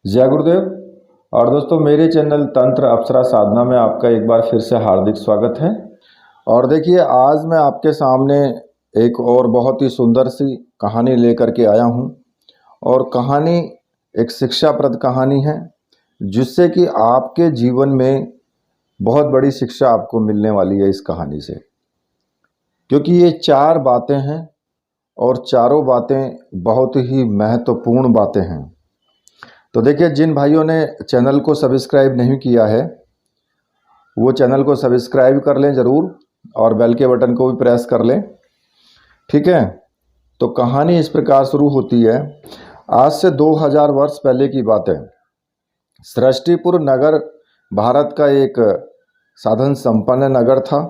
जय गुरुदेव। और दोस्तों, मेरे चैनल तंत्र अप्सरा साधना में आपका एक बार फिर से हार्दिक स्वागत है। और देखिए, आज मैं आपके सामने एक और बहुत ही सुंदर सी कहानी लेकर के आया हूँ। और कहानी एक शिक्षाप्रद कहानी है, जिससे कि आपके जीवन में बहुत बड़ी शिक्षा आपको मिलने वाली है इस कहानी से। क्योंकि ये चार बातें हैं और चारों बातें बहुत ही महत्वपूर्ण बातें हैं। तो देखिए, जिन भाइयों ने चैनल को सब्सक्राइब नहीं किया है वो चैनल को सब्सक्राइब कर लें ज़रूर, और बेल के बटन को भी प्रेस कर लें। ठीक है। तो कहानी इस प्रकार शुरू होती है। आज से 2000 वर्ष पहले की बात है। सृष्टिपुर नगर भारत का एक साधन संपन्न नगर था।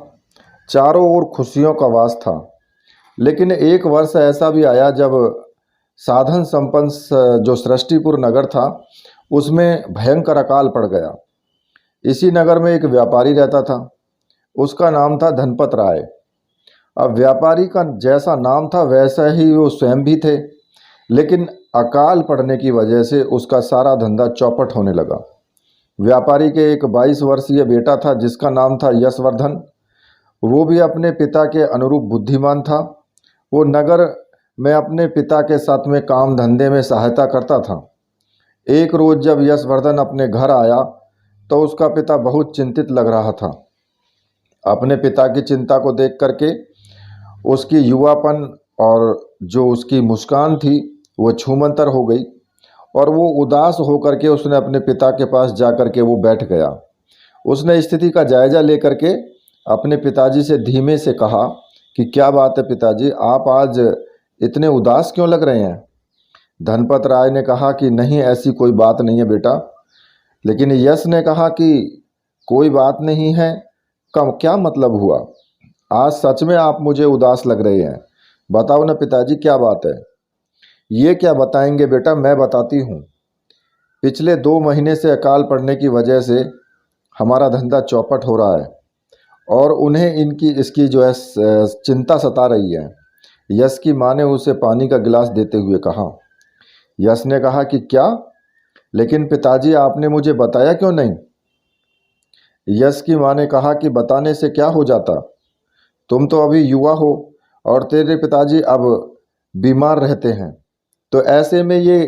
चारों ओर खुशियों का वास था। लेकिन एक वर्ष ऐसा भी आया जब साधन संपन्न जो सृष्टिपुर नगर था उसमें भयंकर अकाल पड़ गया। इसी नगर में एक व्यापारी रहता था। उसका नाम था धनपत राय। अब व्यापारी का जैसा नाम था वैसा ही वो स्वयं भी थे, लेकिन अकाल पड़ने की वजह से उसका सारा धंधा चौपट होने लगा। व्यापारी के एक 22 वर्षीय बेटा था जिसका नाम था यशवर्धन। वो भी अपने पिता के अनुरूप बुद्धिमान था। वो नगर में अपने पिता के साथ में काम धंधे में सहायता करता था। एक रोज़ जब यशवर्धन अपने घर आया तो उसका पिता बहुत चिंतित लग रहा था। अपने पिता की चिंता को देख करके उसकी युवापन और जो उसकी मुस्कान थी वो छूमंतर हो गई, और वो उदास होकर के उसने अपने पिता के पास जा कर के वो बैठ गया। उसने स्थिति का जायजा लेकर के अपने पिताजी से धीमे से कहा कि क्या बात है पिताजी, आप आज इतने उदास क्यों लग रहे हैं। धनपत राय ने कहा कि नहीं, ऐसी कोई बात नहीं है बेटा। लेकिन यश ने कहा कि कोई बात नहीं है, कम क्या मतलब हुआ, आज सच में आप मुझे उदास लग रहे हैं। बताओ ना पिताजी, क्या बात है। ये क्या बताएंगे बेटा, मैं बताती हूँ। पिछले 2 महीने से अकाल पड़ने की वजह से हमारा धंधा चौपट हो रहा है और उन्हें इसकी जो है चिंता सता रही है। यश की माँ ने उसे पानी का गिलास देते हुए कहा। यश ने कहा कि क्या, लेकिन पिताजी आपने मुझे बताया क्यों नहीं। यश की माँ ने कहा कि बताने से क्या हो जाता, तुम तो अभी युवा हो और तेरे पिताजी अब बीमार रहते हैं, तो ऐसे में ये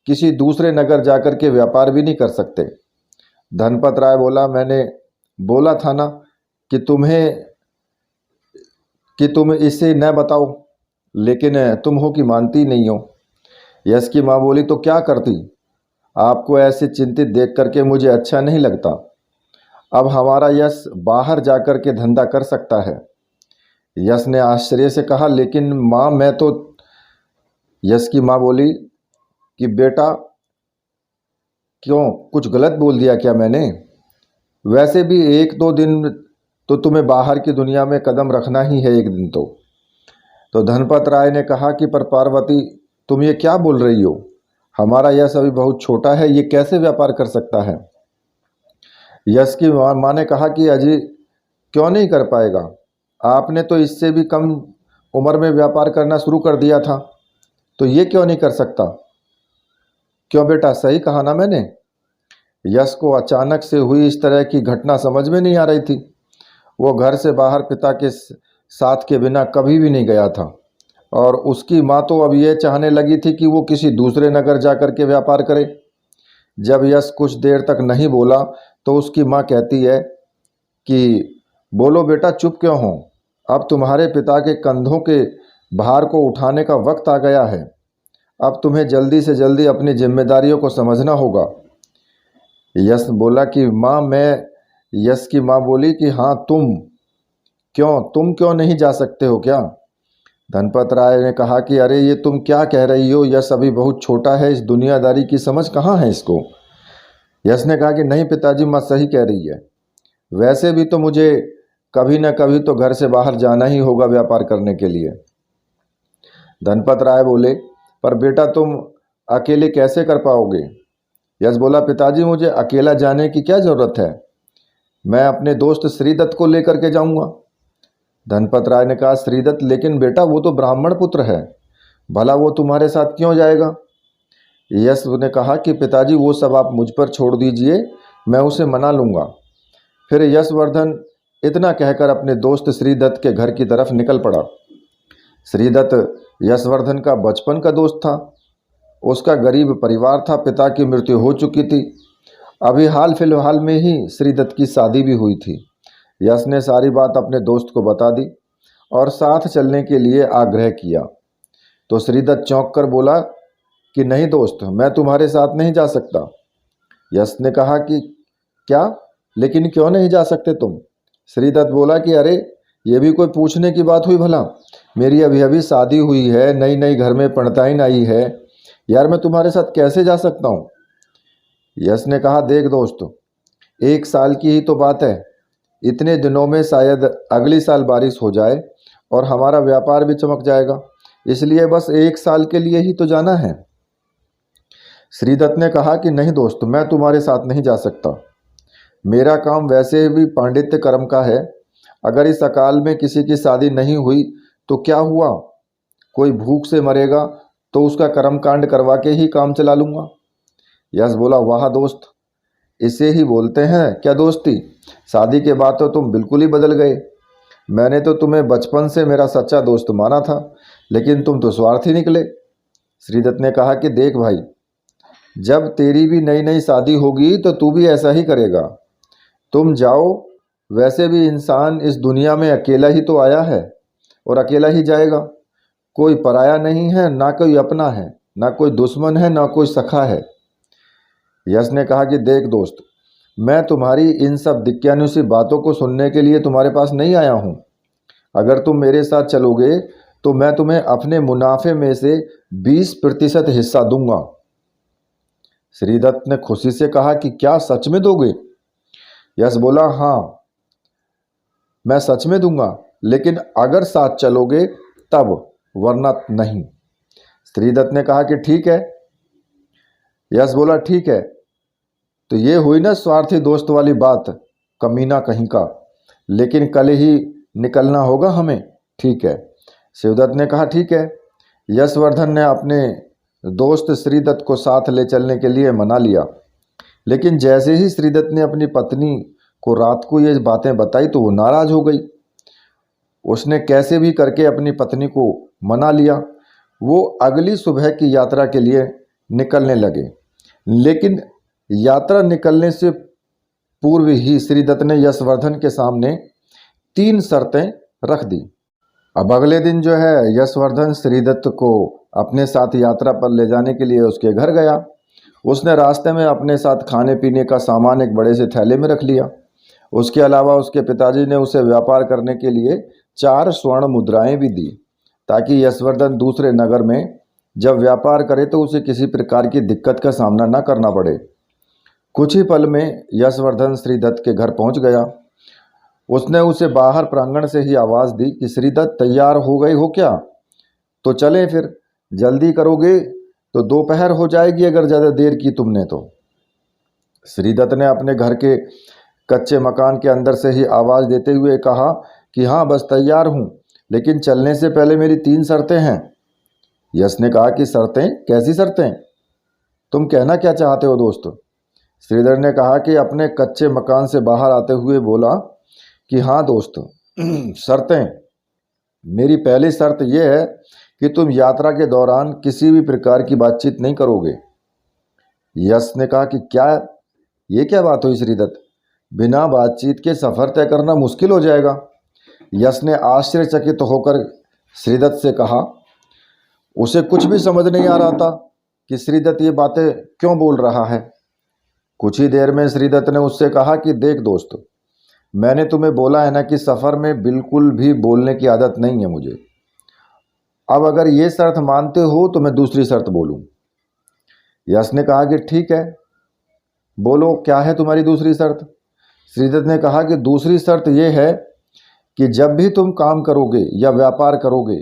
किसी दूसरे नगर जाकर के व्यापार भी नहीं कर सकते। धनपत राय बोला, मैंने बोला था ना कि तुम इसे न बताओ, लेकिन तुम हो कि मानती नहीं हो। यश की माँ बोली, तो क्या करती, आपको ऐसे चिंतित देख करके मुझे अच्छा नहीं लगता। अब हमारा यश बाहर जाकर के धंधा कर सकता है। यश ने आश्चर्य से कहा, लेकिन माँ मैं तो। यश की माँ बोली कि बेटा, क्यों, कुछ गलत बोल दिया क्या मैंने। वैसे भी 1-2 दिन तो तुम्हें बाहर की दुनिया में कदम रखना ही है, एक दिन तो धनपत राय ने कहा कि पर पार्वती, तुम ये क्या बोल रही हो, हमारा यश अभी बहुत छोटा है, ये कैसे व्यापार कर सकता है। यश की माँ ने कहा कि अजय क्यों नहीं कर पाएगा, आपने तो इससे भी कम उम्र में व्यापार करना शुरू कर दिया था, तो ये क्यों नहीं कर सकता। क्यों बेटा, सही कहा ना मैंने। यश को अचानक से हुई इस तरह की घटना समझ में नहीं आ रही थी। वो घर से बाहर पिता के साथ के बिना कभी भी नहीं गया था, और उसकी माँ तो अब ये चाहने लगी थी कि वो किसी दूसरे नगर जा कर के व्यापार करे। जब यश कुछ देर तक नहीं बोला तो उसकी माँ कहती है कि बोलो बेटा, चुप क्यों हो, अब तुम्हारे पिता के कंधों के भार को उठाने का वक्त आ गया है। अब तुम्हें जल्दी से जल्दी अपनी जिम्मेदारियों को समझना होगा। यश बोला कि माँ मैं। यश की माँ बोली कि हाँ, तुम क्यों नहीं जा सकते हो क्या। धनपत राय ने कहा कि अरे ये तुम क्या कह रही हो, यश अभी बहुत छोटा है, इस दुनियादारी की समझ कहाँ है इसको। यश ने कहा कि नहीं पिताजी, माँ सही कह रही है, वैसे भी तो मुझे कभी न कभी तो घर से बाहर जाना ही होगा व्यापार करने के लिए। धनपत राय बोले, पर बेटा तुम अकेले कैसे कर पाओगे। यश बोला, पिताजी मुझे अकेला जाने की क्या ज़रूरत है, मैं अपने दोस्त श्रीदत्त को लेकर के जाऊंगा। धनपत राय ने कहा, श्रीदत्त, लेकिन बेटा वो तो ब्राह्मण पुत्र है, भला वो तुम्हारे साथ क्यों जाएगा। यश ने कहा कि पिताजी वो सब आप मुझ पर छोड़ दीजिए, मैं उसे मना लूँगा। फिर यशवर्धन इतना कहकर अपने दोस्त श्रीदत्त के घर की तरफ निकल पड़ा। श्रीदत्त यशवर्धन का बचपन का दोस्त था। उसका गरीब परिवार था, पिता की मृत्यु हो चुकी थी। अभी हाल फिलहाल में ही श्रीदत्त की शादी भी हुई थी। यश ने सारी बात अपने दोस्त को बता दी और साथ चलने के लिए आग्रह किया। तो श्रीदत्त चौंक कर बोला कि नहीं दोस्त, मैं तुम्हारे साथ नहीं जा सकता। यश ने कहा कि क्या, लेकिन क्यों नहीं जा सकते तुम? श्रीदत्त बोला कि अरे ये भी कोई पूछने की बात हुई भला? मेरी अभी अभी शादी हुई है, नई नई घर में पणताइन आई है, यार मैं तुम्हारे साथ कैसे जा सकता हूँ? यश ने कहा देख दोस्त, 1 साल की ही तो बात है, इतने दिनों में शायद अगली साल बारिश हो जाए और हमारा व्यापार भी चमक जाएगा, इसलिए बस 1 साल के लिए ही तो जाना है। श्रीदत्त ने कहा कि नहीं दोस्त, मैं तुम्हारे साथ नहीं जा सकता। मेरा काम वैसे भी पांडित्य कर्म का है। अगर इस अकाल में किसी की शादी नहीं हुई तो क्या हुआ? कोई भूख से मरेगा तो उसका कर्मकांड करवा के ही काम चला लूँगा। यश बोला वाह दोस्त, इसे ही बोलते हैं क्या दोस्ती? शादी के बाद तो तुम बिल्कुल ही बदल गए। मैंने तो तुम्हें बचपन से मेरा सच्चा दोस्त माना था, लेकिन तुम तो स्वार्थी निकले। श्रीदत्त ने कहा कि देख भाई, जब तेरी भी नई नई शादी होगी तो तू भी ऐसा ही करेगा। तुम जाओ, वैसे भी इंसान इस दुनिया में अकेला ही तो आया है और अकेला ही जाएगा। कोई पराया नहीं है, ना कोई अपना है, ना कोई दुश्मन है, ना कोई सखा है। यश ने कहा कि देख दोस्त, मैं तुम्हारी इन सब दिक्यानुसी बातों को सुनने के लिए तुम्हारे पास नहीं आया हूँ। अगर तुम मेरे साथ चलोगे तो मैं तुम्हें अपने मुनाफे में से 20% हिस्सा दूंगा। श्रीदत्त ने खुशी से कहा कि क्या सच में दोगे? यश बोला हाँ, मैं सच में दूंगा, लेकिन अगर साथ चलोगे तब, वरना नहीं। श्रीदत्त ने कहा कि ठीक है। यश बोला ठीक है। तो ये हुई ना स्वार्थी दोस्त वाली बात, कमीना कहीं का। लेकिन कल ही निकलना होगा हमें, ठीक है? शिवदत्त ने कहा ठीक है। यशवर्धन ने अपने दोस्त श्रीदत्त को साथ ले चलने के लिए मना लिया, लेकिन जैसे ही श्रीदत्त ने अपनी पत्नी को रात को ये बातें बताई तो वो नाराज हो गई। उसने कैसे भी करके अपनी पत्नी को मना लिया। वो अगली सुबह की यात्रा के लिए निकलने लगे, लेकिन यात्रा निकलने से पूर्व ही श्रीदत्त ने यशवर्धन के सामने 3 शर्तें रख दी। अब अगले दिन जो है यशवर्धन श्रीदत्त को अपने साथ यात्रा पर ले जाने के लिए उसके घर गया। उसने रास्ते में अपने साथ खाने पीने का सामान एक बड़े से थैले में रख लिया। उसके अलावा उसके पिताजी ने उसे व्यापार करने के लिए 4 स्वर्ण मुद्राएं भी दी, ताकि यशवर्धन दूसरे नगर में जब व्यापार करे तो उसे किसी प्रकार की दिक्कत का सामना न करना पड़े। कुछ ही पल में यशवर्धन श्रीदत्त के घर पहुंच गया। उसने उसे बाहर प्रांगण से ही आवाज़ दी कि श्रीदत्त, तैयार हो गए हो क्या? तो चलें फिर, जल्दी करोगे तो दोपहर हो जाएगी अगर ज़्यादा देर की तुमने तो। श्रीदत्त ने अपने घर के कच्चे मकान के अंदर से ही आवाज़ देते हुए कहा कि हाँ बस तैयार हूँ, लेकिन चलने से पहले मेरी 3 शर्तें हैं। यश ने कहा कि शर्तें? कैसी शर्तें? तुम कहना क्या चाहते हो दोस्त? श्रीधर ने कहा कि अपने कच्चे मकान से बाहर आते हुए बोला कि हाँ दोस्त, शर्तें। मेरी पहली शर्त यह है कि तुम यात्रा के दौरान किसी भी प्रकार की बातचीत नहीं करोगे। यश ने कहा कि क्या, ये क्या बात हुई श्रीदत्त? बिना बातचीत के सफ़र तय करना मुश्किल हो जाएगा। यश ने आश्चर्यचकित होकर श्रीदत्त से कहा। उसे कुछ भी समझ नहीं आ रहा था कि श्रीदत्त ये बातें क्यों बोल रहा है। कुछ ही देर में श्रीदत्त ने उससे कहा कि देख दोस्त, मैंने तुम्हें बोला है ना कि सफ़र में बिल्कुल भी बोलने की आदत नहीं है मुझे। अब अगर ये शर्त मानते हो तो मैं दूसरी शर्त बोलूं। यश ने कहा कि ठीक है, बोलो क्या है तुम्हारी दूसरी शर्त? श्रीदत्त ने कहा कि दूसरी शर्त यह है कि जब भी तुम काम करोगे या व्यापार करोगे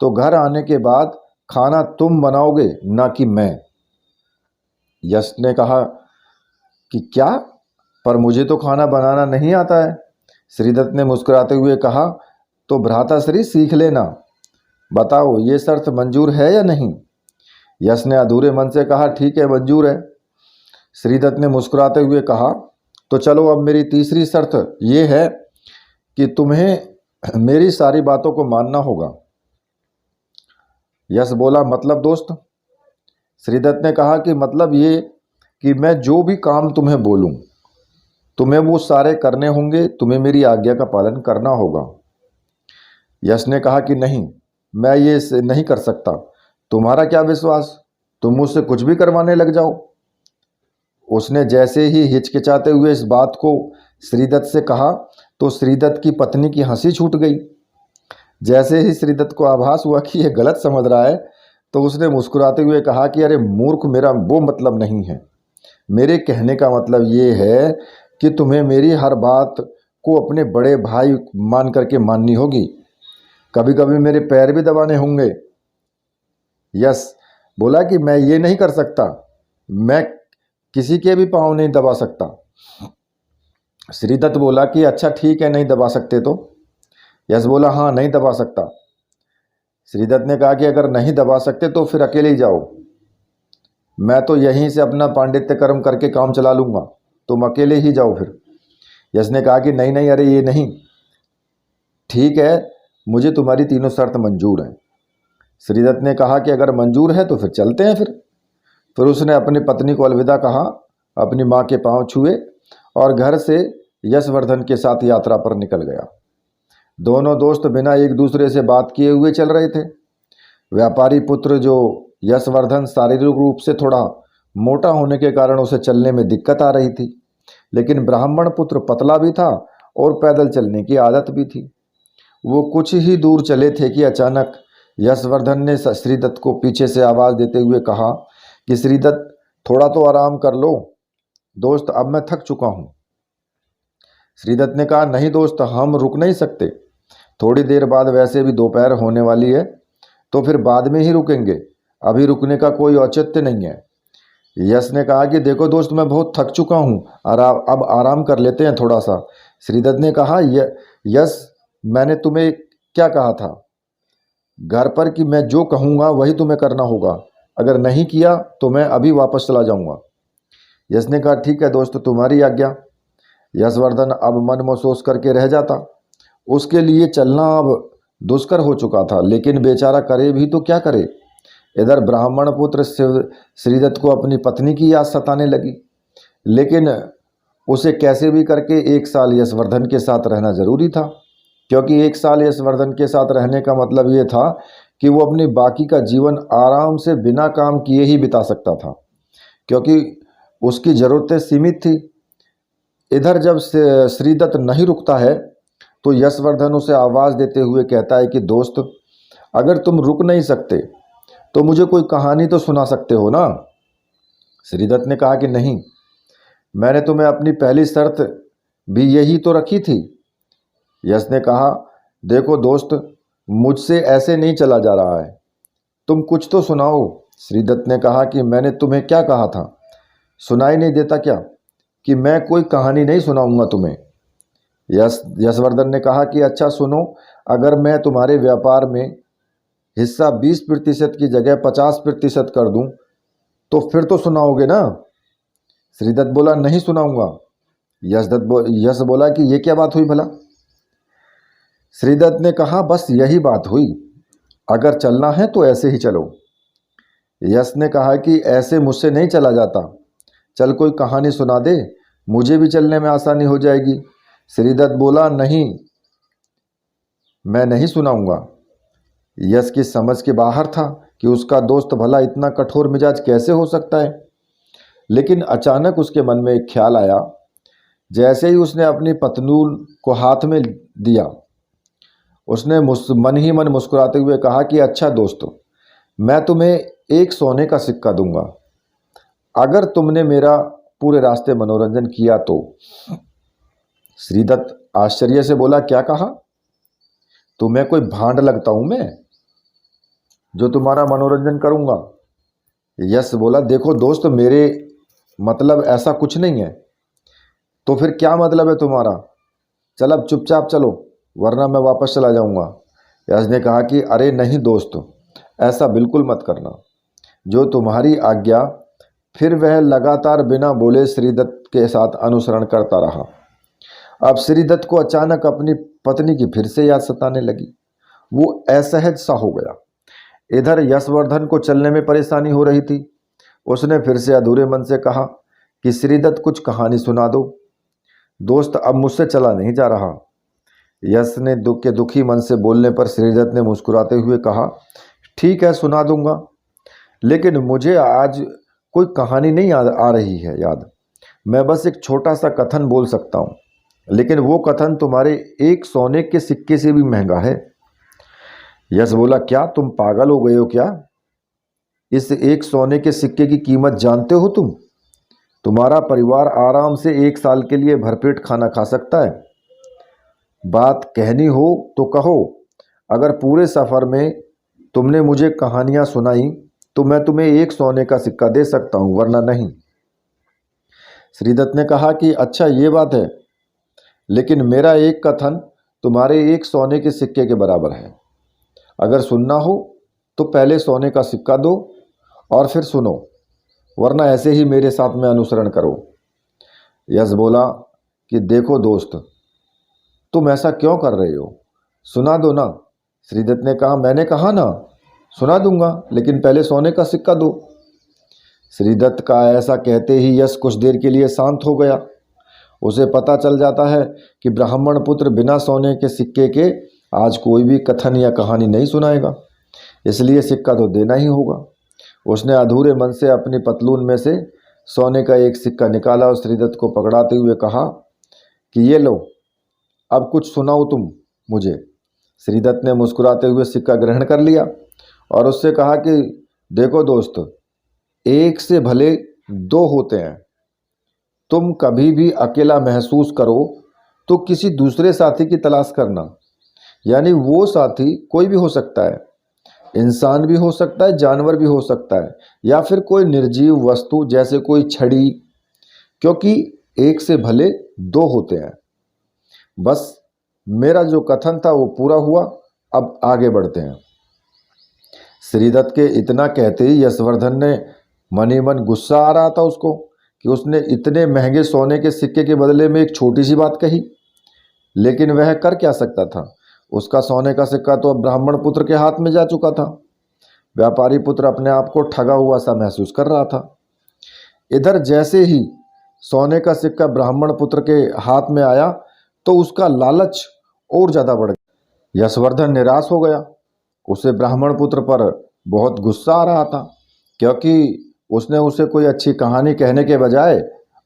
तो घर आने के बाद खाना तुम बनाओगे, ना कि मैं। यश ने कहा कि क्या, पर मुझे तो खाना बनाना नहीं आता है। श्रीदत्त ने मुस्कुराते हुए कहा, तो भ्राताश्री सीख लेना। बताओ ये शर्त मंजूर है या नहीं? यश ने अधूरे मन से कहा, ठीक है, मंजूर है। श्रीदत्त ने मुस्कुराते हुए कहा, तो चलो अब मेरी तीसरी शर्त ये है कि तुम्हें मेरी सारी बातों को मानना होगा। यश बोला, मतलब दोस्त? श्रीदत्त ने कहा कि मतलब ये कि मैं जो भी काम तुम्हें बोलूं तुम्हें वो सारे करने होंगे, तुम्हें मेरी आज्ञा का पालन करना होगा। यश ने कहा कि नहीं, मैं ये नहीं कर सकता। तुम्हारा क्या विश्वास, तुम मुझसे कुछ भी करवाने लग जाओ। उसने जैसे ही हिचकिचाते हुए इस बात को श्रीदत्त से कहा तो श्रीदत्त की पत्नी की हंसी छूट गई। जैसे ही श्रीदत्त को आभास हुआ कि यह गलत समझ रहा है तो उसने मुस्कुराते हुए कहा कि अरे मूर्ख, मेरा वो मतलब नहीं है। मेरे कहने का मतलब ये है कि तुम्हें मेरी हर बात को अपने बड़े भाई मान करके माननी होगी, कभी कभी मेरे पैर भी दबाने होंगे। यस बोला कि मैं ये नहीं कर सकता, मैं किसी के भी पाँव नहीं दबा सकता। श्रीदत्त बोला कि अच्छा ठीक है, नहीं दबा सकते तो? यश बोला, हाँ, नहीं दबा सकता। श्रीदत्त ने कहा कि अगर नहीं दबा सकते तो फिर अकेले ही जाओ, मैं तो यहीं से अपना पांडित्य कर्म करके काम चला लूँगा, तुम अकेले ही जाओ फिर। यश ने कहा कि नहीं नहीं, अरे ये नहीं, ठीक है, मुझे तुम्हारी तीनों शर्त मंजूर हैं। श्रीदत्त ने कहा कि अगर मंजूर है तो फिर चलते हैं। फिर उसने अपनी पत्नी को अलविदा कहा, अपनी माँ के पांव छुए और घर से यशवर्धन के साथ यात्रा पर निकल गया। दोनों दोस्त बिना एक दूसरे से बात किए हुए चल रहे थे। व्यापारी पुत्र जो यशवर्धन शारीरिक रूप से थोड़ा मोटा होने के कारण उसे चलने में दिक्कत आ रही थी, लेकिन ब्राह्मण पुत्र पतला भी था और पैदल चलने की आदत भी थी। वो कुछ ही दूर चले थे कि अचानक यशवर्धन ने श्रीदत्त को पीछे से आवाज़ देते हुए कहा कि श्रीदत्त, थोड़ा तो आराम कर लो दोस्त, अब मैं थक चुका हूँ। श्रीदत्त ने कहा, नहीं दोस्त, हम रुक नहीं सकते, थोड़ी देर बाद वैसे भी दोपहर होने वाली है, तो फिर बाद में ही रुकेंगे, अभी रुकने का कोई औचित्य नहीं है। यश ने कहा कि देखो दोस्त, मैं बहुत थक चुका हूँ, अब आराम कर लेते हैं थोड़ा सा। श्रीदत्त ने कहा, यश, मैंने तुम्हें क्या कहा था घर पर कि मैं जो कहूँगा वही तुम्हें करना होगा, अगर नहीं किया तो मैं अभी वापस चला जाऊँगा। यश ने कहा, ठीक है दोस्त, तुम्हारी आज्ञा। यशवर्धन अब मन महसूस करके रह जाता। उसके लिए चलना अब दुष्कर हो चुका था, लेकिन बेचारा करे भी तो क्या करे। इधर ब्राह्मण पुत्र श्रीदत्त को अपनी पत्नी की याद सताने लगी, लेकिन उसे कैसे भी करके 1 साल यशवर्धन के साथ रहना जरूरी था, क्योंकि 1 साल यशवर्धन के साथ रहने का मतलब ये था कि वो अपनी बाकी का जीवन आराम से बिना काम किए ही बिता सकता था, क्योंकि उसकी ज़रूरतें सीमित थी। इधर जब श्रीदत्त नहीं रुकता है तो यशवर्धन उसे आवाज़ देते हुए कहता है कि दोस्त, अगर तुम रुक नहीं सकते तो मुझे कोई कहानी तो सुना सकते हो ना। श्रीदत्त ने कहा कि नहीं, मैंने तुम्हें अपनी पहली शर्त भी यही तो रखी थी। यश ने कहा, देखो दोस्त, मुझसे ऐसे नहीं चला जा रहा है, तुम कुछ तो सुनाओ। श्रीदत्त ने कहा कि मैंने तुम्हें क्या कहा था, सुनाई नहीं देता क्या कि मैं कोई कहानी नहीं सुनाऊंगा तुम्हें। यशवर्धन ने कहा कि अच्छा सुनो, अगर मैं तुम्हारे व्यापार में हिस्सा 20% की जगह 50% कर दूं तो फिर तो सुनाओगे ना। श्रीदत्त बोला, नहीं सुनाऊंगा। यश बोला कि ये क्या बात हुई भला। श्रीदत्त ने कहा, बस यही बात हुई, अगर चलना है तो ऐसे ही चलो। यश ने कहा कि ऐसे मुझसे नहीं चला जाता, चल कोई कहानी सुना दे, मुझे भी चलने में आसानी हो जाएगी। श्रीदत्त बोला, नहीं, मैं नहीं सुनाऊंगा। यश की समझ के बाहर था कि उसका दोस्त भला इतना कठोर मिजाज कैसे हो सकता है, लेकिन अचानक उसके मन में एक ख्याल आया। जैसे ही उसने अपनी पतलून को हाथ में दिया, उसने मन ही मन मुस्कुराते हुए कहा कि अच्छा दोस्त, मैं तुम्हें 1 सोने का सिक्का दूंगा अगर तुमने मेरा पूरे रास्ते मनोरंजन किया तो। श्रीदत्त आश्चर्य से बोला, क्या कहा? तुम्हें कोई भांड लगता हूं मैं जो तुम्हारा मनोरंजन करूंगा? यश बोला, देखो दोस्त, मेरे मतलब ऐसा कुछ नहीं है। तो फिर क्या मतलब है तुम्हारा? चल अब चुपचाप चलो, वरना मैं वापस चला जाऊंगा। यश ने कहा कि अरे नहीं दोस्त, ऐसा बिल्कुल मत करना, जो तुम्हारी आज्ञा। फिर वह लगातार बिना बोले श्रीदत्त के साथ अनुसरण करता रहा। अब श्रीदत्त को अचानक अपनी पत्नी की फिर से याद सताने लगी। वो असहज सा हो गया। इधर यशवर्धन को चलने में परेशानी हो रही थी। उसने फिर से अधूरे मन से कहा कि श्रीदत्त कुछ कहानी सुना दो। दोस्त, अब मुझसे चला नहीं जा रहा। यश ने दुखी मन से बोलने पर श्रीदत्त ने मुस्कुराते हुए कहा, ठीक है, सुना दूंगा, लेकिन मुझे आज कोई कहानी नहीं आ रही है याद। मैं बस एक छोटा सा कथन बोल सकता हूँ, लेकिन वो कथन तुम्हारे एक सोने के सिक्के से भी महंगा है। यश बोला, क्या तुम पागल हो गए हो क्या? इस एक सोने के सिक्के की कीमत जानते हो तुम? तुम्हारा परिवार आराम से 1 साल के लिए भरपेट खाना खा सकता है। बात कहनी हो तो कहो। अगर पूरे सफ़र में तुमने मुझे कहानियां सुनाई तो मैं तुम्हें 1 सोने का सिक्का दे सकता हूं, वरना नहीं। श्रीदत्त ने कहा कि अच्छा, ये बात है, लेकिन मेरा एक कथन तुम्हारे 1 सोने के सिक्के के बराबर है। अगर सुनना हो तो पहले सोने का सिक्का दो और फिर सुनो, वरना ऐसे ही मेरे साथ में अनुसरण करो। यश बोला कि देखो दोस्त, तुम ऐसा क्यों कर रहे हो? सुना दो ना। श्रीदत्त ने कहा, मैंने कहा ना, सुना दूंगा, लेकिन पहले सोने का सिक्का दो। श्रीदत्त का ऐसा कहते ही यश कुछ देर के लिए शांत हो गया। उसे पता चल जाता है कि ब्राह्मण पुत्र बिना सोने के सिक्के के आज कोई भी कथन या कहानी नहीं सुनाएगा, इसलिए सिक्का तो देना ही होगा। उसने अधूरे मन से अपनी पतलून में से सोने का एक सिक्का निकाला और श्रीदत्त को पकड़ाते हुए कहा कि ये लो, अब कुछ सुनाओ तुम मुझे। श्रीदत्त ने मुस्कुराते हुए सिक्का ग्रहण कर लिया और उससे कहा कि देखो दोस्त, 1 से भले 2 होते हैं। तुम कभी भी अकेला महसूस करो तो किसी दूसरे साथी की तलाश करना। यानी वो साथी कोई भी हो सकता है, इंसान भी हो सकता है, जानवर भी हो सकता है, या फिर कोई निर्जीव वस्तु जैसे कोई छड़ी, क्योंकि 1 से भले 2 होते हैं। बस मेरा जो कथन था वो पूरा हुआ, अब आगे बढ़ते हैं। श्रीदत्त के इतना कहते ही यशवर्धन ने मन ही मन गुस्सा आ रहा था उसको कि उसने इतने महंगे सोने के सिक्के के बदले में एक छोटी सी बात कही, लेकिन वह कर क्या सकता था? उसका सोने का सिक्का तो अब ब्राह्मण पुत्र के हाथ में जा चुका था। व्यापारी पुत्र अपने आप को ठगा हुआ सा महसूस कर रहा था। इधर जैसे ही सोने का सिक्का ब्राह्मण पुत्र के हाथ में आया तो उसका लालच और ज़्यादा बढ़ गया। यशवर्धन निराश हो गया। उसे ब्राह्मण पुत्र पर बहुत गुस्सा आ रहा था, क्योंकि उसने उसे कोई अच्छी कहानी कहने के बजाय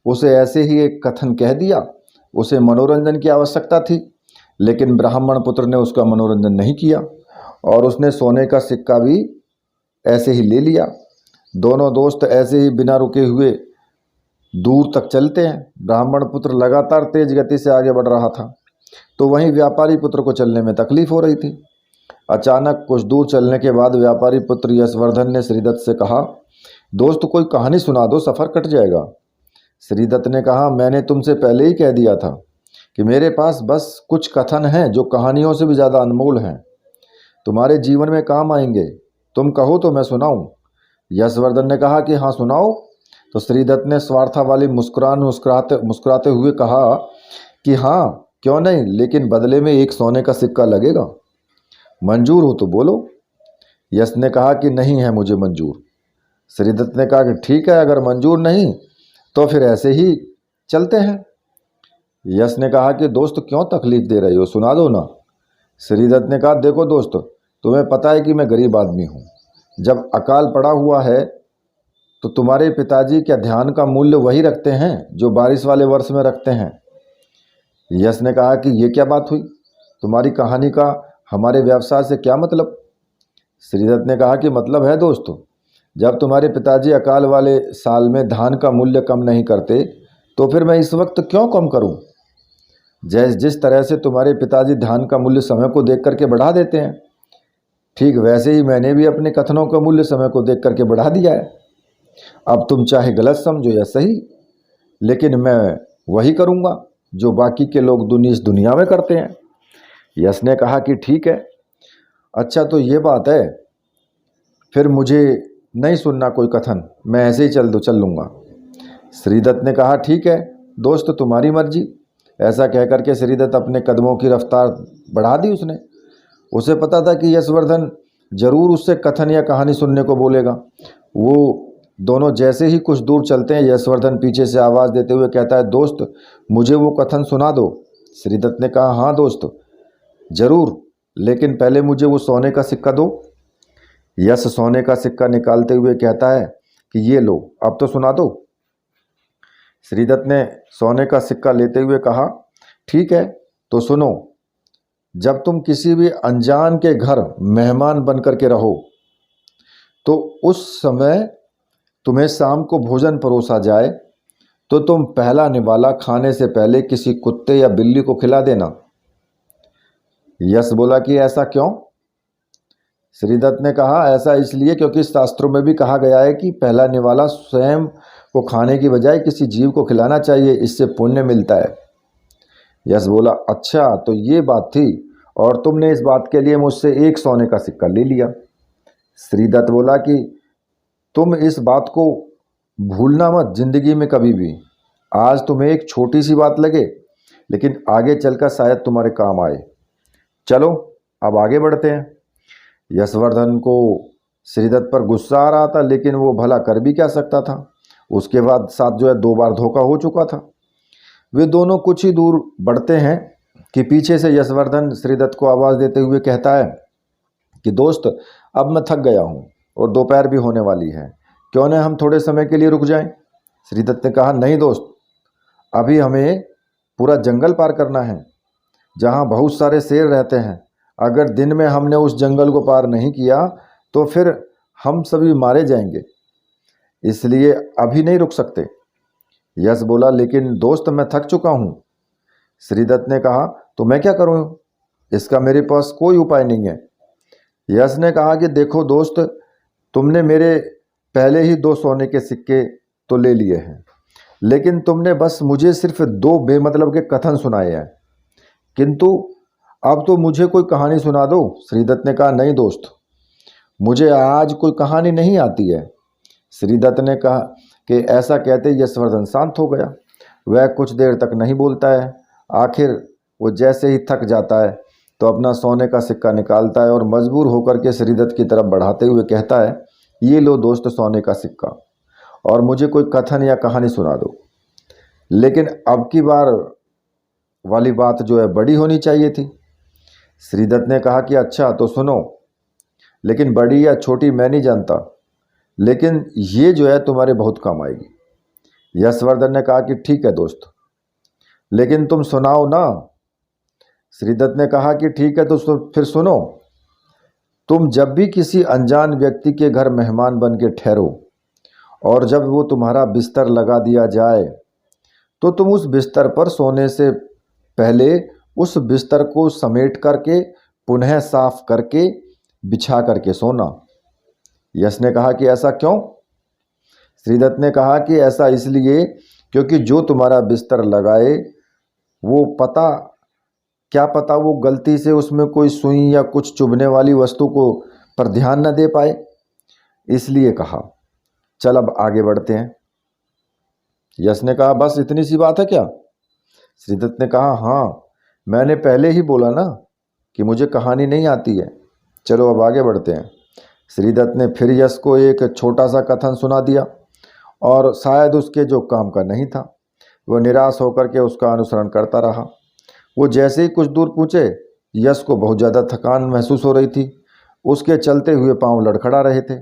उसे ऐसे ही एक कथन कह दिया। उसे मनोरंजन की आवश्यकता थी, लेकिन ब्राह्मण पुत्र ने उसका मनोरंजन नहीं किया और उसने सोने का सिक्का भी ऐसे ही ले लिया। दोनों दोस्त ऐसे ही बिना रुके हुए दूर तक चलते हैं। ब्राह्मण पुत्र लगातार तेज गति से आगे बढ़ रहा था, तो वहीं व्यापारी पुत्र को चलने में तकलीफ हो रही थी। अचानक कुछ दूर चलने के बाद व्यापारी पुत्र यशवर्धन ने श्रीदत्त से कहा, दोस्त, कोई कहानी सुना दो, सफ़र कट जाएगा। श्रीदत्त ने कहा, मैंने तुमसे पहले ही कह दिया था कि मेरे पास बस कुछ कथन हैं जो कहानियों से भी ज़्यादा अनमोल हैं, तुम्हारे जीवन में काम आएंगे। तुम कहो तो मैं सुनाऊं। यशवर्धन ने कहा कि हाँ, सुनाओ। तो श्रीदत्त ने स्वार्था वाली मुस्कुराते हुए कहा कि हाँ, क्यों नहीं, लेकिन बदले में 1 सोने का सिक्का लगेगा। मंजूर हो तो बोलो। यश ने कहा कि नहीं है मुझे मंजूर। श्रीदत्त ने कहा कि ठीक है, अगर मंजूर नहीं तो फिर ऐसे ही चलते हैं। यश ने कहा कि दोस्त, क्यों तकलीफ दे रहे हो, सुना दो ना। श्रीदत्त ने कहा, देखो दोस्त, तुम्हें पता है कि मैं गरीब आदमी हूँ। जब अकाल पड़ा हुआ है तो तुम्हारे पिताजी क्या ध्यान का मूल्य वही रखते हैं जो बारिश वाले वर्ष में रखते हैं? यश ने कहा कि ये क्या बात हुई, तुम्हारी कहानी का हमारे व्यवसाय से क्या मतलब? श्रीदत्त ने कहा कि मतलब है दोस्तों, जब तुम्हारे पिताजी अकाल वाले साल में धान का मूल्य कम नहीं करते तो फिर मैं इस वक्त क्यों कम करूं? जिस तरह से तुम्हारे पिताजी धान का मूल्य समय को देख करके बढ़ा देते हैं, ठीक वैसे ही मैंने भी अपने कथनों का मूल्य समय को देख करके बढ़ा दिया है। अब तुम चाहे गलत समझो या सही, लेकिन मैं वही करूँगा जो बाकी के लोग इस दुनिया में करते हैं। यश ने कहा कि ठीक है, अच्छा तो ये बात है, फिर मुझे नहीं सुनना कोई कथन, मैं ऐसे ही चल लूँगा। श्रीदत्त ने कहा ठीक है दोस्त, तुम्हारी मर्जी। ऐसा कह करके श्रीदत्त अपने कदमों की रफ्तार बढ़ा दी उसने। उसे पता था कि यशवर्धन जरूर उससे कथन या कहानी सुनने को बोलेगा। वो दोनों जैसे ही कुछ दूर चलते हैं, यशवर्धन पीछे से आवाज़ देते हुए कहता है, दोस्त मुझे वो कथन सुना दो। श्रीदत्त ने कहा, हाँ दोस्त जरूर, लेकिन पहले मुझे वो सोने का सिक्का दो। यश सोने का सिक्का निकालते हुए कहता है कि ये लो, अब तो सुना दो। श्रीदत्त ने सोने का सिक्का लेते हुए कहा, ठीक है तो सुनो। जब तुम किसी भी अनजान के घर मेहमान बनकर के रहो तो उस समय तुम्हें शाम को भोजन परोसा जाए तो तुम पहला निवाला खाने से पहले किसी कुत्ते या बिल्ली को खिला देना। यश बोला कि ऐसा क्यों? श्रीदत्त ने कहा, ऐसा इसलिए क्योंकि शास्त्रों में भी कहा गया है कि पहला निवाला स्वयं को खाने की बजाय किसी जीव को खिलाना चाहिए, इससे पुण्य मिलता है। यश बोला, अच्छा तो ये बात थी, और तुमने इस बात के लिए मुझसे एक सोने का सिक्का ले लिया। श्रीदत्त बोला कि तुम इस बात को भूलना मत जिंदगी में कभी भी। आज तुम्हें एक छोटी सी बात लगे, लेकिन आगे चलकर शायद तुम्हारे काम आए। चलो अब आगे बढ़ते हैं। यशवर्धन को श्रीदत्त पर गुस्सा आ रहा था, लेकिन वो भला कर भी क्या सकता था। उसके बाद साथ जो है 2 बार धोखा हो चुका था। वे दोनों कुछ ही दूर बढ़ते हैं कि पीछे से यशवर्धन श्रीदत्त को आवाज़ देते हुए कहता है कि दोस्त अब मैं थक गया हूँ और दोपहर भी होने वाली है, क्यों न हम थोड़े समय के लिए रुक जाएं। श्रीदत्त ने कहा, नहीं दोस्त, अभी हमें पूरा जंगल पार करना है जहाँ बहुत सारे शेर रहते हैं। अगर दिन में हमने उस जंगल को पार नहीं किया तो फिर हम सभी मारे जाएंगे, इसलिए अभी नहीं रुक सकते। यश बोला, लेकिन दोस्त मैं थक चुका हूँ। श्रीदत्त ने कहा, तो मैं क्या करूँ, इसका मेरे पास कोई उपाय नहीं है। यश ने कहा कि देखो दोस्त, तुमने मेरे पहले ही 2 सोने के सिक्के तो ले लिए हैं, लेकिन तुमने बस मुझे सिर्फ 2 बेमतलब के कथन सुनाए हैं, किंतु अब तो मुझे कोई कहानी सुना दो। श्रीदत्त ने कहा, नहीं दोस्त, मुझे आज कोई कहानी नहीं आती है। श्रीदत्त ने कहा कि ऐसा कहते यशवर्धन शांत हो गया। वह कुछ देर तक नहीं बोलता है। आखिर वो जैसे ही थक जाता है तो अपना सोने का सिक्का निकालता है और मजबूर होकर के श्रीदत्त की तरफ बढ़ाते हुए कहता है, ये लो दोस्त सोने का सिक्का, और मुझे कोई कथन या कहानी सुना दो, लेकिन अब की बार वाली बात जो है बड़ी होनी चाहिए थी। श्रीदत्त ने कहा कि अच्छा तो सुनो, लेकिन बड़ी या छोटी मैं नहीं जानता, लेकिन ये जो है तुम्हारे बहुत काम आएगी। यशवर्धन ने कहा कि ठीक है दोस्त, लेकिन तुम सुनाओ ना। श्रीदत्त ने कहा कि ठीक है तो फिर सुनो। तुम जब भी किसी अनजान व्यक्ति के घर मेहमान बन के ठहरो और जब वो तुम्हारा बिस्तर लगा दिया जाए तो तुम उस बिस्तर पर सोने से पहले उस बिस्तर को समेट करके पुनः साफ करके बिछा करके सोना। यश ने कहा कि ऐसा क्यों? श्रीदत्त ने कहा कि ऐसा इसलिए क्योंकि जो तुम्हारा बिस्तर लगाए वो क्या पता वो गलती से उसमें कोई सुई या कुछ चुभने वाली वस्तु को पर ध्यान न दे पाए, इसलिए कहा। चल अब आगे बढ़ते हैं। यश ने कहा, बस इतनी सी बात है क्या? श्रीदत्त ने कहा, हाँ, मैंने पहले ही बोला ना कि मुझे कहानी नहीं आती है। चलो अब आगे बढ़ते हैं। श्रीदत्त ने फिर यश को एक छोटा सा कथन सुना दिया और शायद उसके जो काम का नहीं था। वह निराश होकर के उसका अनुसरण करता रहा। वो जैसे ही कुछ दूर पहुँचे, यश को बहुत ज़्यादा थकान महसूस हो रही थी। उसके चलते हुए पांव लड़खड़ा रहे थे।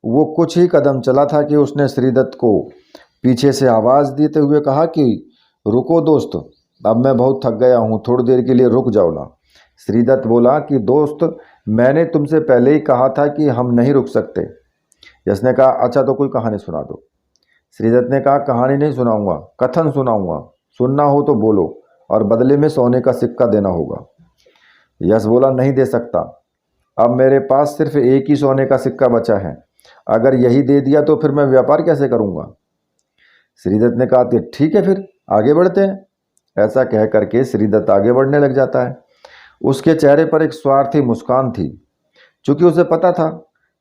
वो कुछ ही कदम चला था कि उसने श्रीदत्त को पीछे से आवाज़ देते हुए कहा कि रुको दोस्त, अब मैं बहुत थक गया हूँ, थोड़ी देर के लिए रुक जाओ ना। श्रीदत्त बोला कि दोस्त, मैंने तुमसे पहले ही कहा था कि हम नहीं रुक सकते। यश ने कहा, अच्छा तो कोई कहानी सुना दो। श्रीदत्त ने कहा, कहानी नहीं सुनाऊंगा, कथन सुनाऊंगा, सुनना हो तो बोलो, और बदले में सोने का सिक्का देना होगा। यश बोला, नहीं दे सकता, अब मेरे पास सिर्फ एक ही सोने का सिक्का बचा है, अगर यही दे दिया तो फिर मैं व्यापार कैसे करूंगा। श्रीदत्त ने कहा, तो ठीक है फिर आगे बढ़ते हैं। ऐसा कह करके श्रीदत्त आगे बढ़ने लग जाता है। उसके चेहरे पर एक स्वार्थी मुस्कान थी, क्योंकि उसे पता था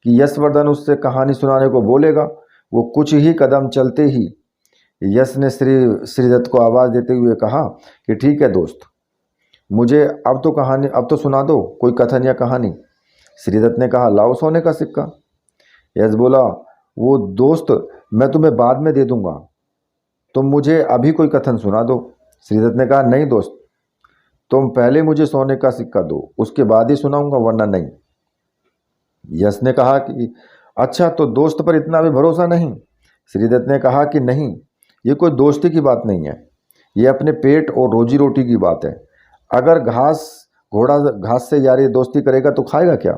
कि यशवर्धन उससे कहानी सुनाने को बोलेगा, वो कुछ ही कदम चलते ही यश ने श्रीदत्त को आवाज़ देते हुए कहा कि ठीक है दोस्त, मुझे अब तो सुना दो कोई कथन या कहानी। श्रीदत्त ने कहा लाओ सोने का सिक्का। यश बोला वो दोस्त मैं तुम्हें बाद में दे दूंगा, तुम मुझे अभी कोई कथन सुना दो। श्रीदत्त ने कहा नहीं दोस्त, तुम पहले मुझे सोने का सिक्का दो, उसके बाद ही सुनाऊंगा, वरना नहीं। यश ने कहा कि अच्छा, तो दोस्त पर इतना भी भरोसा नहीं। श्रीदत्त ने कहा कि नहीं, ये कोई दोस्ती की बात नहीं है, ये अपने पेट और रोजी रोटी की बात है। अगर घोड़ा घास से यारी दोस्ती करेगा तो खाएगा क्या।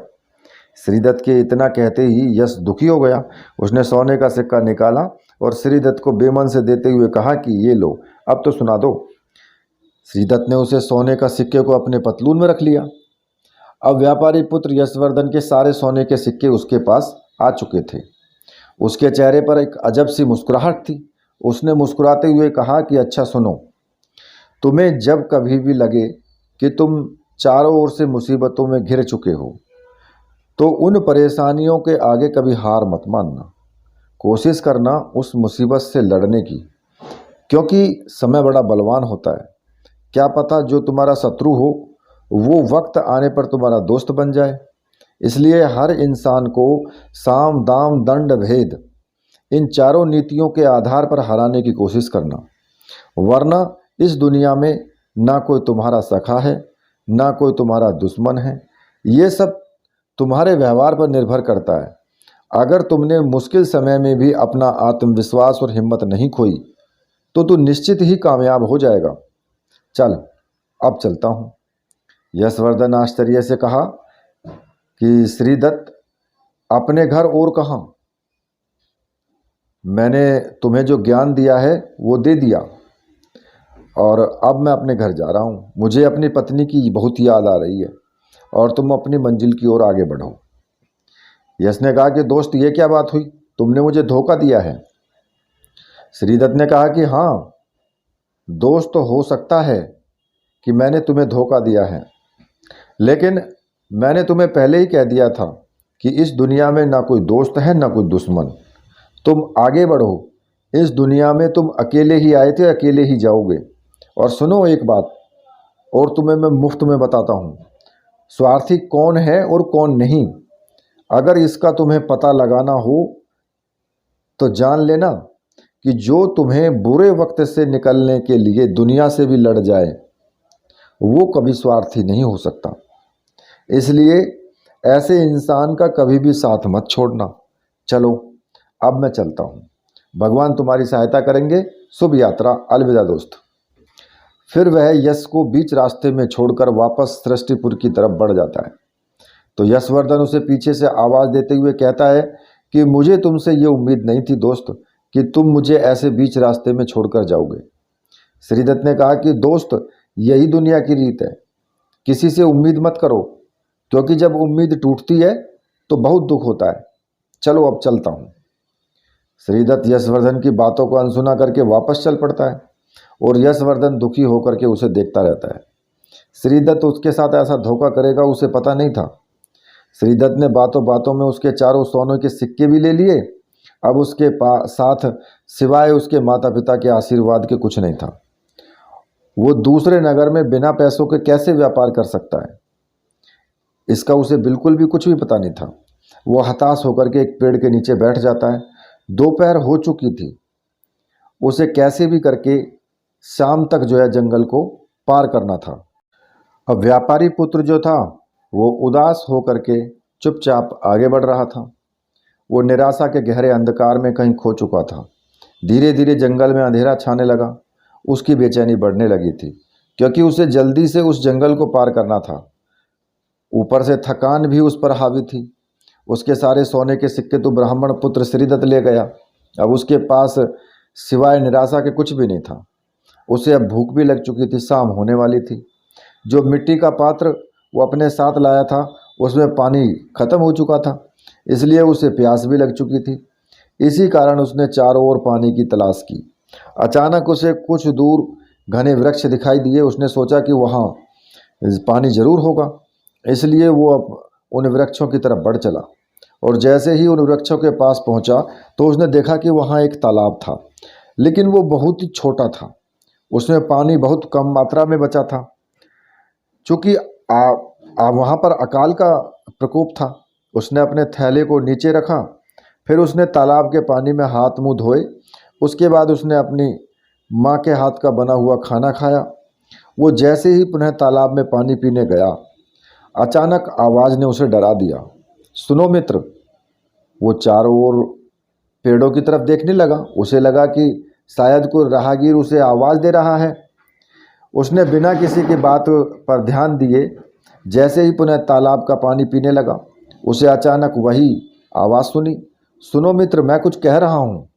श्रीदत्त के इतना कहते ही यश दुखी हो गया। उसने सोने का सिक्का निकाला और श्रीदत्त को बेमन से देते हुए कहा कि ये लो, अब तो सुना दो। श्रीदत्त ने उसे सोने का सिक्के को अपने पतलून में रख लिया। अब व्यापारी पुत्र यशवर्धन के सारे सोने के सिक्के उसके पास आ चुके थे। उसके चेहरे पर एक अजब सी मुस्कुराहट थी। उसने मुस्कुराते हुए कहा कि अच्छा सुनो, तुम्हें जब कभी भी लगे कि तुम चारों ओर से मुसीबतों में घिर चुके हो, तो उन परेशानियों के आगे कभी हार मत मानना। कोशिश करना उस मुसीबत से लड़ने की, क्योंकि समय बड़ा बलवान होता है। क्या पता जो तुम्हारा शत्रु हो वो वक्त आने पर तुम्हारा दोस्त बन जाए। इसलिए हर इंसान को साम दाम दंड भेद, इन चारों नीतियों के आधार पर हराने की कोशिश करना, वरना इस दुनिया में ना कोई तुम्हारा सखा है, ना कोई तुम्हारा दुश्मन है। ये सब तुम्हारे व्यवहार पर निर्भर करता है। अगर तुमने मुश्किल समय में भी अपना आत्मविश्वास और हिम्मत नहीं खोई तो तू निश्चित ही कामयाब हो जाएगा। चल अब चलता हूँ। यशवर्धन आश्चर्य से कहा कि श्रीदत्त, अपने घर और कहाँ? मैंने तुम्हें जो ज्ञान दिया है वो दे दिया और अब मैं अपने घर जा रहा हूँ। मुझे अपनी पत्नी की बहुत याद आ रही है और तुम अपनी मंजिल की ओर आगे बढ़ो। यश ने कहा कि दोस्त ये क्या बात हुई, तुमने मुझे धोखा दिया है। श्रीदत्त ने कहा कि हाँ दोस्त, तो हो सकता है कि मैंने तुम्हें धोखा दिया है, लेकिन मैंने तुम्हें पहले ही कह दिया था कि इस दुनिया में ना कोई दोस्त है ना कोई दुश्मन। तुम आगे बढ़ो, इस दुनिया में तुम अकेले ही आए थे, अकेले ही जाओगे। और सुनो एक बात और तुम्हें मैं मुफ्त में बताता हूँ, स्वार्थी कौन है और कौन नहीं। अगर इसका तुम्हें पता लगाना हो तो जान लेना कि जो तुम्हें बुरे वक्त से निकलने के लिए दुनिया से भी लड़ जाए वो कभी स्वार्थी नहीं हो सकता। इसलिए ऐसे इंसान का कभी भी साथ मत छोड़ना। चलो अब मैं चलता हूँ, भगवान तुम्हारी सहायता करेंगे। शुभ यात्रा, अलविदा दोस्त। फिर वह यश को बीच रास्ते में छोड़कर वापस सृष्टिपुर की तरफ बढ़ जाता है। तो यशवर्धन उसे पीछे से आवाज़ देते हुए कहता है कि मुझे तुमसे ये उम्मीद नहीं थी दोस्त कि तुम मुझे ऐसे बीच रास्ते में छोड़कर जाओगे। श्रीदत्त ने कहा कि दोस्त, यही दुनिया की रीत है, किसी से उम्मीद मत करो, क्योंकि जब उम्मीद टूटती है तो बहुत दुख होता है। चलो अब चलता हूँ। श्रीदत्त यशवर्धन की बातों को अनसुना करके वापस चल पड़ता है और यशवर्धन दुखी होकर के उसे देखता रहता है। श्रीदत्त उसके साथ ऐसा धोखा करेगा उसे पता नहीं था। श्रीदत्त ने बातों बातों में उसके चारों सोने के सिक्के भी ले लिए। अब उसके साथ सिवाय उसके माता पिता के आशीर्वाद के कुछ नहीं था। वो दूसरे नगर में बिना पैसों के कैसे व्यापार कर सकता है, इसका उसे बिल्कुल भी कुछ भी पता नहीं था। वो हताश होकर के एक पेड़ के नीचे बैठ जाता है। दोपहर हो चुकी थी। उसे कैसे भी करके शाम तक जो है जंगल को पार करना था। अब व्यापारी पुत्र जो था वो उदास होकर के चुपचाप आगे बढ़ रहा था। वो निराशा के गहरे अंधकार में कहीं खो चुका था। धीरे धीरे जंगल में अंधेरा छाने लगा। उसकी बेचैनी बढ़ने लगी थी, क्योंकि उसे जल्दी से उस जंगल को पार करना था। ऊपर से थकान भी उस पर हावी थी। उसके सारे सोने के सिक्के तो ब्राह्मण पुत्र श्रीदत्त ले गया। अब उसके पास सिवाय निराशा के कुछ भी नहीं था। उसे अब भूख भी लग चुकी थी, शाम होने वाली थी। जो मिट्टी का पात्र वो अपने साथ लाया था उसमें पानी खत्म हो चुका था, इसलिए उसे प्यास भी लग चुकी थी। इसी कारण उसने चारों ओर पानी की तलाश की। अचानक उसे कुछ दूर घने वृक्ष दिखाई दिए। उसने सोचा कि वहाँ पानी जरूर होगा, इसलिए वो अब उन वृक्षों की तरफ बढ़ चला। और जैसे ही उन वृक्षों के पास पहुंचा तो उसने देखा कि वहाँ एक तालाब था, लेकिन वो बहुत ही छोटा था। उसमें पानी बहुत कम मात्रा में बचा था। चूँकि वहाँ पर अकाल का प्रकोप था, उसने अपने थैले को नीचे रखा, फिर उसने तालाब के पानी में हाथ मुंह धोए। उसके बाद उसने अपनी माँ के हाथ का बना हुआ खाना खाया। वो जैसे ही पुनः तालाब में पानी पीने गया, अचानक आवाज़ ने उसे डरा दिया। सुनो मित्र, वो चारों ओर पेड़ों की तरफ देखने लगा। उसे लगा कि शायद कोई राहगीर उसे आवाज़ दे रहा है। उसने बिना किसी की बात पर ध्यान दिए जैसे ही पुनः तालाब का पानी पीने लगा, उसे अचानक वही आवाज़ सुनी। सुनो मित्र, मैं कुछ कह रहा हूँ।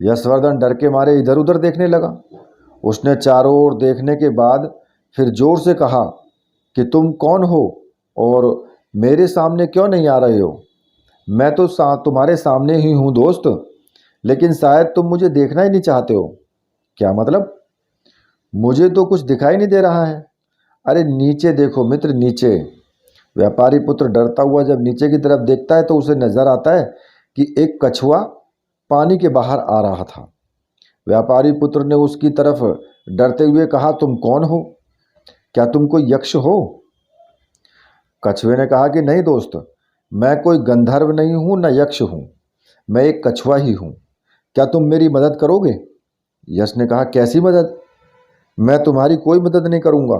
यशवर्धन डर के मारे इधर उधर देखने लगा। उसने चारों ओर देखने के बाद फिर जोर से कहा कि तुम कौन हो और मेरे सामने क्यों नहीं आ रहे हो? मैं तो तुम्हारे सामने ही हूँ दोस्त, लेकिन शायद तुम मुझे देखना ही नहीं चाहते हो। क्या मतलब? मुझे तो कुछ दिखाई नहीं दे रहा है। अरे नीचे देखो मित्र, नीचे। व्यापारी पुत्र डरता हुआ जब नीचे की तरफ देखता है तो उसे नजर आता है कि एक कछुआ पानी के बाहर आ रहा था। व्यापारी पुत्र ने उसकी तरफ डरते हुए कहा, तुम कौन हो? क्या तुम कोई यक्ष हो? कछुए ने कहा कि नहीं दोस्त, मैं कोई गंधर्व नहीं हूँ न यक्ष हूँ, मैं एक कछुआ ही हूँ। क्या तुम मेरी मदद करोगे? यश ने कहा, कैसी मदद? मैं तुम्हारी कोई मदद नहीं करूँगा।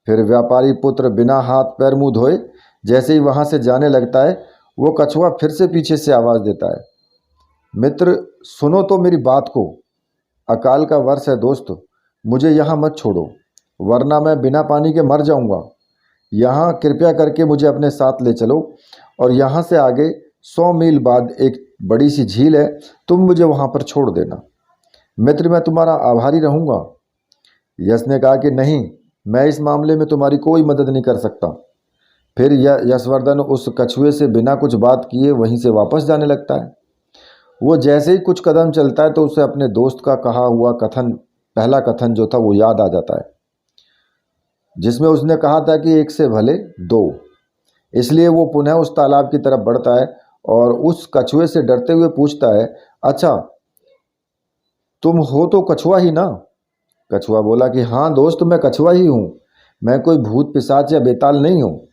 फिर व्यापारी पुत्र बिना हाथ पैर मुंह धोए जैसे ही वहाँ से जाने लगता है, वो कछुआ फिर से पीछे से आवाज़ देता है, मित्र सुनो तो मेरी बात को। अकाल का वर्ष है दोस्त, मुझे यहाँ मत छोड़ो, वरना मैं बिना पानी के मर जाऊँगा। यहाँ कृपया करके मुझे अपने साथ ले चलो, और यहाँ से आगे 100 मील बाद एक बड़ी सी झील है, तुम मुझे वहाँ पर छोड़ देना। मित्र मैं तुम्हारा आभारी रहूँगा। यश ने कहा कि नहीं, मैं इस मामले में तुम्हारी कोई मदद नहीं कर सकता। फिर यशवर्धन उस कछुए से बिना कुछ बात किए वहीं से वापस जाने लगता है। वो जैसे ही कुछ कदम चलता है तो उसे अपने दोस्त का कहा हुआ पहला कथन जो था वो याद आ जाता है, जिसमें उसने कहा था कि एक से भले दो। इसलिए वो पुनः उस तालाब की तरफ बढ़ता है और उस कछुए से डरते हुए पूछता है, अच्छा तुम हो तो कछुआ ही ना? कछुआ बोला कि हाँ दोस्त, मैं कछुआ ही हूँ, मैं कोई भूत पिशाच या बेताल नहीं हूँ।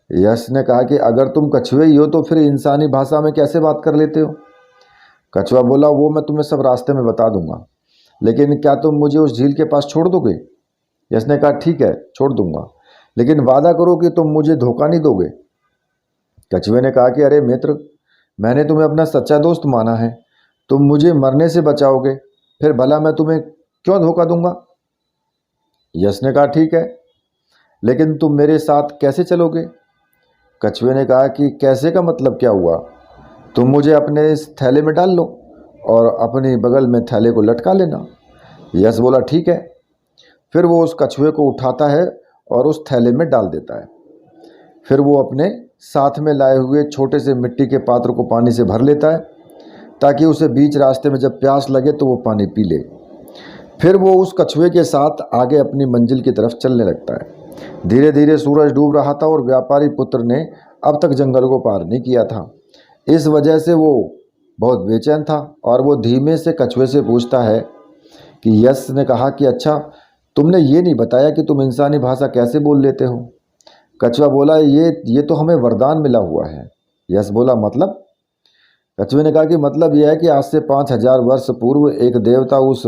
यश ने कहा कि अगर तुम कछुए ही हो तो फिर इंसानी भाषा में कैसे बात कर लेते हो? कछुआ बोला, वो मैं तुम्हें सब रास्ते में बता दूंगा, लेकिन क्या तुम मुझे उस झील के पास छोड़ दोगे? यश ने कहा ठीक है, छोड़ दूंगा, लेकिन वादा करो कि तुम मुझे धोखा नहीं दोगे। कछुए ने कहा कि अरे मित्र, मैंने तुम्हें अपना सच्चा दोस्त माना है, तुम मुझे मरने से बचाओगे, फिर भला मैं तुम्हें क्यों धोखा दूंगा? यश ने कहा ठीक है, लेकिन तुम मेरे साथ कैसे चलोगे? कछुए ने कहा कि कैसे का मतलब क्या हुआ? तुम मुझे अपने इस थैले में डाल लो और अपने बगल में थैले को लटका लेना। यश बोला ठीक है। फिर वो उस कछुए को उठाता है और उस थैले में डाल देता है। फिर वो अपने साथ में लाए हुए छोटे से मिट्टी के पात्र को पानी से भर लेता है, ताकि उसे बीच रास्ते में जब प्यास लगे तो वो पानी पी ले। फिर वो उस कछुए के साथ आगे अपनी मंजिल की तरफ चलने लगता है। धीरे धीरे सूरज डूब रहा था और व्यापारी पुत्र ने अब तक जंगल को पार नहीं किया था। इस वजह से वो बहुत बेचैन था और वो धीमे से कछुए से पूछता है कि यश ने कहा कि अच्छा, तुमने ये नहीं बताया कि तुम इंसानी भाषा कैसे बोल लेते हो? कछुआ बोला, ये तो हमें वरदान मिला हुआ है। यश बोला, मतलब? कछुए ने कहा कि मतलब यह है कि आज से 5000 वर्ष पूर्व एक देवता उस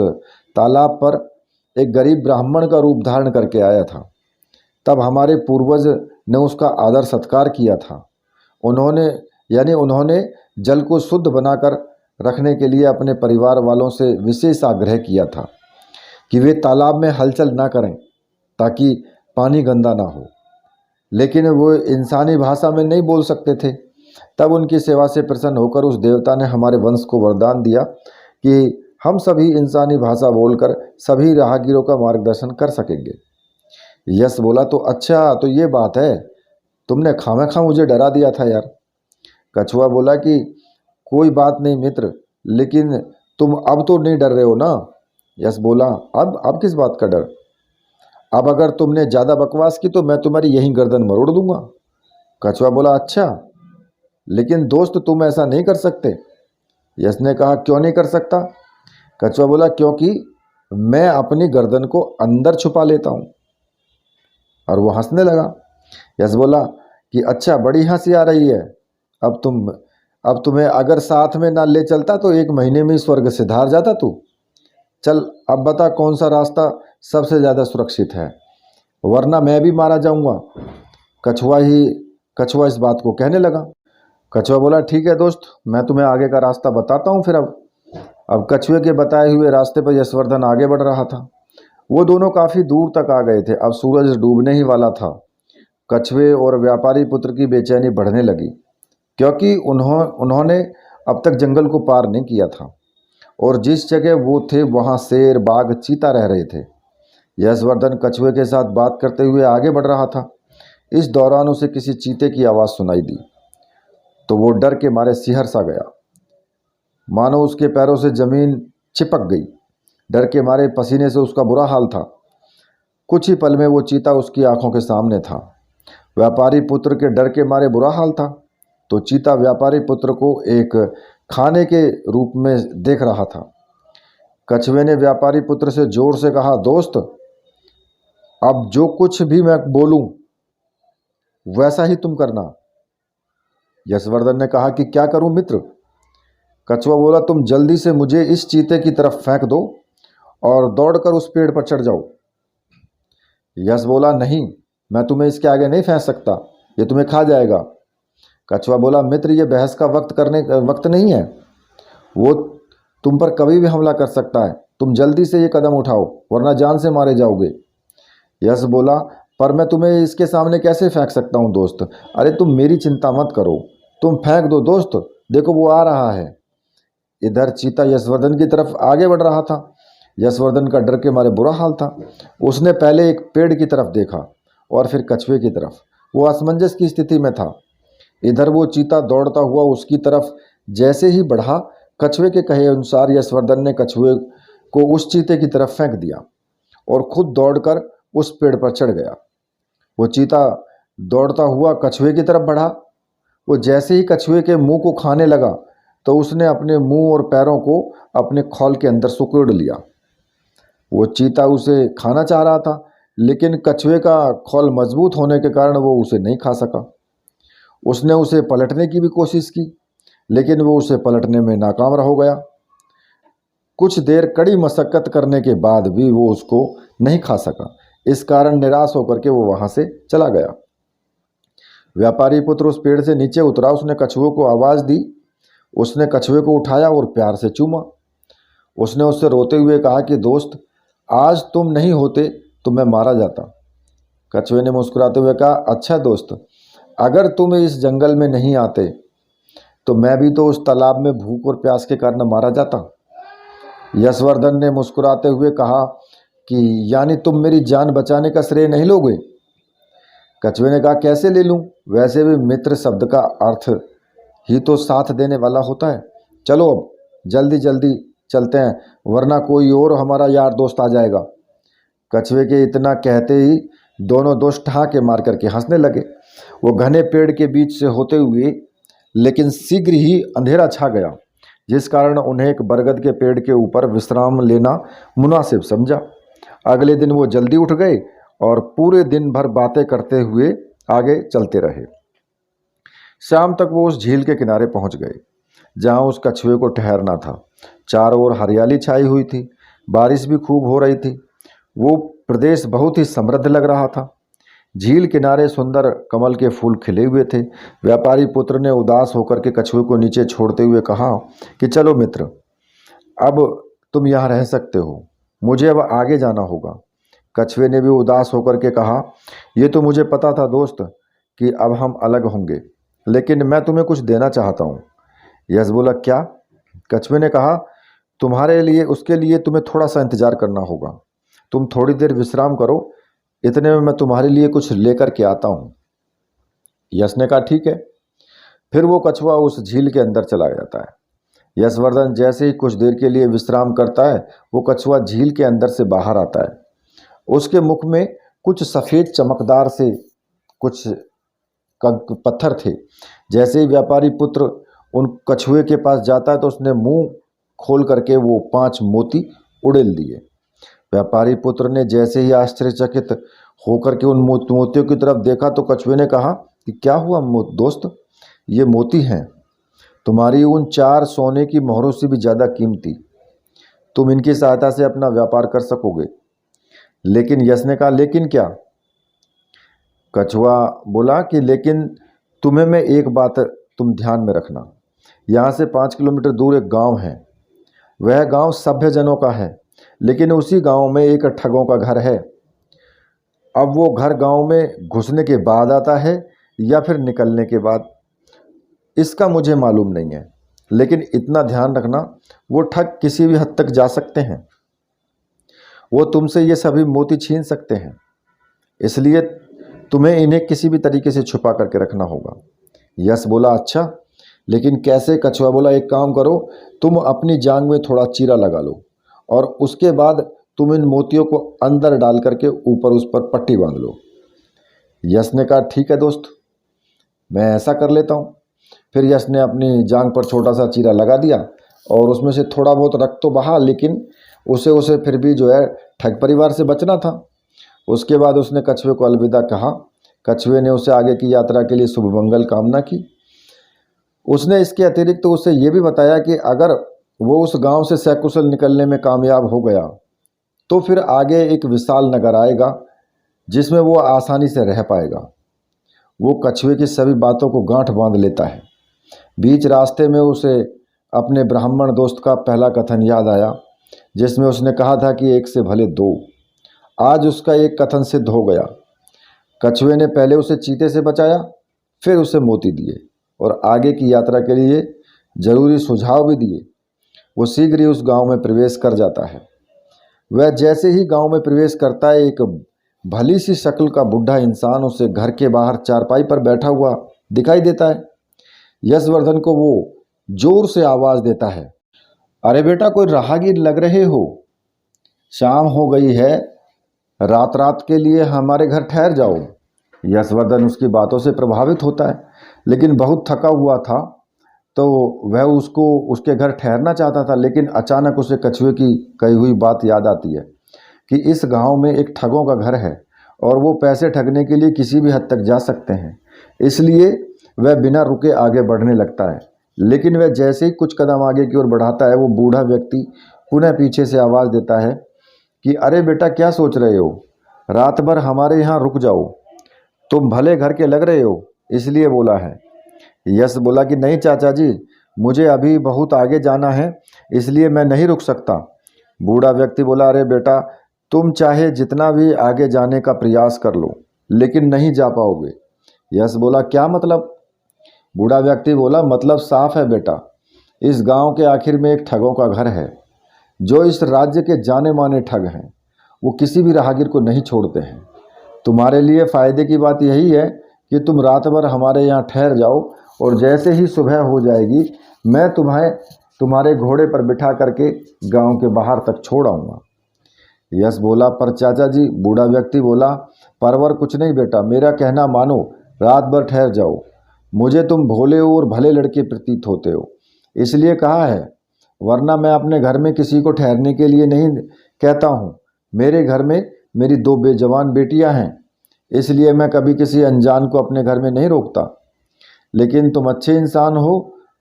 तालाब पर एक गरीब ब्राह्मण का रूप धारण करके आया था। तब हमारे पूर्वज ने उसका आदर सत्कार किया था। उन्होंने जल को शुद्ध बनाकर रखने के लिए अपने परिवार वालों से विशेष आग्रह किया था कि वे तालाब में हलचल ना करें ताकि पानी गंदा ना हो, लेकिन वो इंसानी भाषा में नहीं बोल सकते थे। तब उनकी सेवा से प्रसन्न होकर उस देवता ने हमारे वंश को वरदान दिया कि हम सभी इंसानी भाषा बोलकर सभी राहगीरों का मार्गदर्शन कर सकेंगे। यश बोला, तो अच्छा, तो ये बात है, तुमने खामखा मुझे डरा दिया था यार। कछुआ बोला कि कोई बात नहीं मित्र, लेकिन तुम अब तो नहीं डर रहे हो ना? यश बोला, अब किस बात का डर? अब अगर तुमने ज़्यादा बकवास की तो मैं तुम्हारी यहीं गर्दन मरोड़ दूंगा। कछुआ बोला, अच्छा। लेकिन दोस्त तुम ऐसा नहीं कर सकते। यश ने कहा क्यों नहीं कर सकता? कछुआ बोला क्योंकि मैं अपनी गर्दन को अंदर छुपा लेता हूँ। और वो हंसने लगा। यश बोला कि अच्छा, बड़ी हंसी आ रही है। अब तुम्हें अगर साथ में ना ले चलता तो 1 महीने में ही स्वर्ग से धार जाता तू। चल अब बता कौन सा रास्ता सबसे ज़्यादा सुरक्षित है, वरना मैं भी मारा जाऊंगा। कछुआ इस बात को कहने लगा। कछुआ बोला ठीक है दोस्त, मैं तुम्हें आगे का रास्ता बताता हूँ फिर। अब कछुए के बताए हुए रास्ते पर यशवर्धन आगे बढ़ रहा था। वो दोनों काफ़ी दूर तक आ गए थे। अब सूरज डूबने ही वाला था। कछुए और व्यापारी पुत्र की बेचैनी बढ़ने लगी, क्योंकि उन्होंने अब तक जंगल को पार नहीं किया था और जिस जगह वो थे वहाँ शेर, बाघ, चीता रह रहे थे। यशवर्धन कछुए के साथ बात करते हुए आगे बढ़ रहा था। इस दौरान उसे किसी चीते की आवाज़ सुनाई दी तो वो डर के मारे सिहर सा गया, मानो उसके पैरों से जमीन चिपक गई। डर के मारे पसीने से उसका बुरा हाल था। कुछ ही पल में वो चीता उसकी आंखों के सामने था। व्यापारी पुत्र के डर के मारे बुरा हाल था तो चीता व्यापारी पुत्र को एक खाने के रूप में देख रहा था। कछुए ने व्यापारी पुत्र से जोर से कहा, दोस्त अब जो कुछ भी मैं बोलूं वैसा ही तुम करना। यशवर्धन ने कहा कि क्या करूं मित्र? कछुआ बोला, तुम जल्दी से मुझे इस चीते की तरफ फेंक दो और दौड़कर उस पेड़ पर चढ़ जाओ। यश बोला, नहीं, मैं तुम्हें इसके आगे नहीं फेंक सकता, ये तुम्हें खा जाएगा। कछुआ बोला, मित्र ये बहस का वक्त नहीं है, वो तुम पर कभी भी हमला कर सकता है। तुम जल्दी से ये कदम उठाओ वरना जान से मारे जाओगे। यश बोला, पर मैं तुम्हें इसके सामने कैसे फेंक सकता हूँ दोस्त? अरे तुम मेरी चिंता मत करो, तुम फेंक दो दोस्त, देखो वो आ रहा है। इधर चीता यशवर्धन की तरफ आगे बढ़ रहा था। यशवर्धन का डर के मारे बुरा हाल था। उसने पहले एक पेड़ की तरफ देखा और फिर कछुए की तरफ। वो असमंजस की स्थिति में था। इधर वो चीता दौड़ता हुआ उसकी तरफ जैसे ही बढ़ा, कछुए के कहे अनुसार यशवर्धन ने कछुए को उस चीते की तरफ फेंक दिया और खुद दौड़कर उस पेड़ पर चढ़ गया। वो चीता दौड़ता हुआ कछुए की तरफ बढ़ा। वो जैसे ही कछुए के मुंह को खाने लगा तो उसने अपने मुंह और पैरों को अपने खोल के अंदर सुकेड़ लिया। वो चीता उसे खाना चाह रहा था, लेकिन कछुए का खोल मजबूत होने के कारण वो उसे नहीं खा सका। उसने उसे पलटने की भी कोशिश की, लेकिन वो उसे पलटने में नाकाम हो गया। कुछ देर कड़ी मशक्कत करने के बाद भी वो उसको नहीं खा सका। इस कारण निराश होकर के वो वहाँ से चला गया। व्यापारी पुत्र उस पेड़ से नीचे उतरा। उसने कछुए को आवाज़ दी। उसने कछुए को उठाया और प्यार से चूमा। उसने उससे रोते हुए कहा कि दोस्त, आज तुम नहीं होते तो मैं मारा जाता। कछुए ने मुस्कुराते हुए कहा, अच्छा दोस्त, अगर तुम इस जंगल में नहीं आते तो मैं भी तो उस तालाब में भूख और प्यास के कारण मारा जाता। यशवर्धन ने मुस्कुराते हुए कहा कि यानी तुम मेरी जान बचाने का श्रेय नहीं लोगे? कछुए ने कहा, कैसे ले लूं? वैसे भी मित्र शब्द का अर्थ ही तो साथ देने वाला होता है। चलो अब जल्दी जल्दी चलते हैं, वरना कोई और हमारा यार दोस्त आ जाएगा। कछुए के इतना कहते ही दोनों दोस्त ठहाके मार करके हंसने लगे। वो घने पेड़ के बीच से होते हुए लेकिन शीघ्र ही अंधेरा छा गया, जिस कारण उन्हें एक बरगद के पेड़ के ऊपर विश्राम लेना मुनासिब समझा। अगले दिन वो जल्दी उठ गए और पूरे दिन भर बातें करते हुए आगे चलते रहे। शाम तक वो उस झील के किनारे पहुंच गए जहां उस कछुए को ठहरना था। चारों ओर हरियाली छाई हुई थी, बारिश भी खूब हो रही थी। वो प्रदेश बहुत ही समृद्ध लग रहा था। झील किनारे सुंदर कमल के फूल खिले हुए थे। व्यापारी पुत्र ने उदास होकर के कछुए को नीचे छोड़ते हुए कहा कि चलो मित्र, अब तुम यहाँ रह सकते हो, मुझे अब आगे जाना होगा। कछुए ने भी उदास होकर के कहा, ये तो मुझे पता था दोस्त कि अब हम अलग होंगे, लेकिन मैं तुम्हें कुछ देना चाहता हूँ। यश बोला, क्या? कछुए ने कहा, तुम्हारे लिए, उसके लिए तुम्हें थोड़ा सा इंतजार करना होगा। तुम थोड़ी देर विश्राम करो, इतने में मैं तुम्हारे लिए कुछ लेकर के आता हूँ। यश ने कहा, ठीक है। फिर वो कछुआ उस झील के अंदर चला जाता है। यशवर्धन जैसे ही कुछ देर के लिए विश्राम करता है, वो कछुआ झील के अंदर से बाहर आता है। उसके मुख में कुछ सफ़ेद चमकदार से कुछ पत्थर थे। जैसे ही व्यापारी पुत्र उन कछुए के पास जाता है तो उसने मुंह खोल करके वो 5 मोती उड़ेल दिए। व्यापारी पुत्र ने जैसे ही आश्चर्यचकित होकर के उन मोतियों की तरफ देखा तो कछुए ने कहा कि क्या हुआ दोस्त, ये मोती हैं, तुम्हारी उन 4 सोने की मोहरों से भी ज़्यादा कीमती। तुम इनकी सहायता से अपना व्यापार कर सकोगे। लेकिन यश ने कहा लेकिन क्या? कछुआ बोला कि लेकिन तुम्हें मैं एक बात तुम ध्यान में रखना, यहाँ से 5 किलोमीटर दूर एक गांव है। वह गांव सभ्य जनों का है, लेकिन उसी गांव में एक ठगों का घर है। अब वो घर गांव में घुसने के बाद आता है या फिर निकलने के बाद, इसका मुझे मालूम नहीं है। लेकिन इतना ध्यान रखना, वो ठग किसी भी हद तक जा सकते हैं। वो तुमसे ये सभी मोती छीन सकते हैं, इसलिए तुम्हें इन्हें किसी भी तरीके से छुपा करके रखना होगा। यश बोला अच्छा, लेकिन कैसे? कछुआ बोला एक काम करो, तुम अपनी जांग में थोड़ा चीरा लगा लो और उसके बाद तुम इन मोतियों को अंदर डाल करके ऊपर उस पर पट्टी बांध लो। यश ने कहा ठीक है दोस्त, मैं ऐसा कर लेता हूँ। फिर यश ने अपनी जांग पर छोटा सा चीरा लगा दिया और उसमें से थोड़ा बहुत रक्त तो बहा, लेकिन उसे फिर भी जो है ठग परिवार से बचना था। उसके बाद उसने कछुए को अलविदा कहा। कछुए ने उसे आगे की यात्रा के लिए शुभ मंगल कामना की। उसने इसके अतिरिक्त तो उसे ये भी बताया कि अगर वो उस गांव से सकुशल निकलने में कामयाब हो गया तो फिर आगे एक विशाल नगर आएगा जिसमें वो आसानी से रह पाएगा। वो कछुए की सभी बातों को गांठ बांध लेता है। बीच रास्ते में उसे अपने ब्राह्मण दोस्त का पहला कथन याद आया, जिसमें उसने कहा था कि 1 से भले 2। आज उसका एक कथन सिद्ध हो गया। कछुए ने पहले उसे चीते से बचाया, फिर उसे मोती दिए और आगे की यात्रा के लिए जरूरी सुझाव भी दिए। वो शीघ्र ही उस गांव में प्रवेश कर जाता है। वह जैसे ही गांव में प्रवेश करता है, एक भली सी शक्ल का बूढ़ा इंसान उसे घर के बाहर चारपाई पर बैठा हुआ दिखाई देता है। यशवर्धन को वो जोर से आवाज़ देता है, अरे बेटा, कोई राहगीर लग रहे हो? शाम हो गई है, रात रात के लिए हमारे घर ठहर जाओ। यशवर्धन उसकी बातों से प्रभावित होता है, लेकिन बहुत थका हुआ था तो वह उसके घर ठहरना चाहता था। लेकिन अचानक उसे कछुए की कही हुई बात याद आती है कि इस गांव में एक ठगों का घर है और वो पैसे ठगने के लिए किसी भी हद तक जा सकते हैं। इसलिए वह बिना रुके आगे बढ़ने लगता है। लेकिन वह जैसे ही कुछ कदम आगे की ओर बढ़ाता है, वो बूढ़ा व्यक्ति पुनः पीछे से आवाज़ देता है कि अरे बेटा, क्या सोच रहे हो? रात भर हमारे यहाँ रुक जाओ, तुम भले घर के लग रहे हो, इसलिए बोला है। यश बोला कि नहीं चाचा जी, मुझे अभी बहुत आगे जाना है, इसलिए मैं नहीं रुक सकता। बूढ़ा व्यक्ति बोला, अरे बेटा, तुम चाहे जितना भी आगे जाने का प्रयास कर लो, लेकिन नहीं जा पाओगे। यश बोला क्या मतलब? बूढ़ा व्यक्ति बोला, मतलब साफ है बेटा, इस गांव के आखिर में एक ठगों का घर है जो इस राज्य के जाने माने ठग हैं। वो किसी भी राहगीर को नहीं छोड़ते हैं। तुम्हारे लिए फ़ायदे की बात यही है कि तुम रात भर हमारे यहाँ ठहर जाओ और जैसे ही सुबह हो जाएगी मैं तुम्हारे घोड़े पर बिठा करके गांव के बाहर तक छोड़ आऊँगा। यश बोला, पर चाचा जी, बूढ़ा व्यक्ति बोला, परवर कुछ नहीं बेटा, मेरा कहना मानो, रात भर ठहर जाओ। मुझे तुम भोले और भले लड़के प्रतीत होते हो, इसलिए कहा है, वरना मैं अपने घर में किसी को ठहरने के लिए नहीं कहता हूँ। मेरे घर में मेरी 2 बेजवान बेटियाँ हैं, इसलिए मैं कभी किसी अनजान को अपने घर में नहीं रोकता। लेकिन तुम अच्छे इंसान हो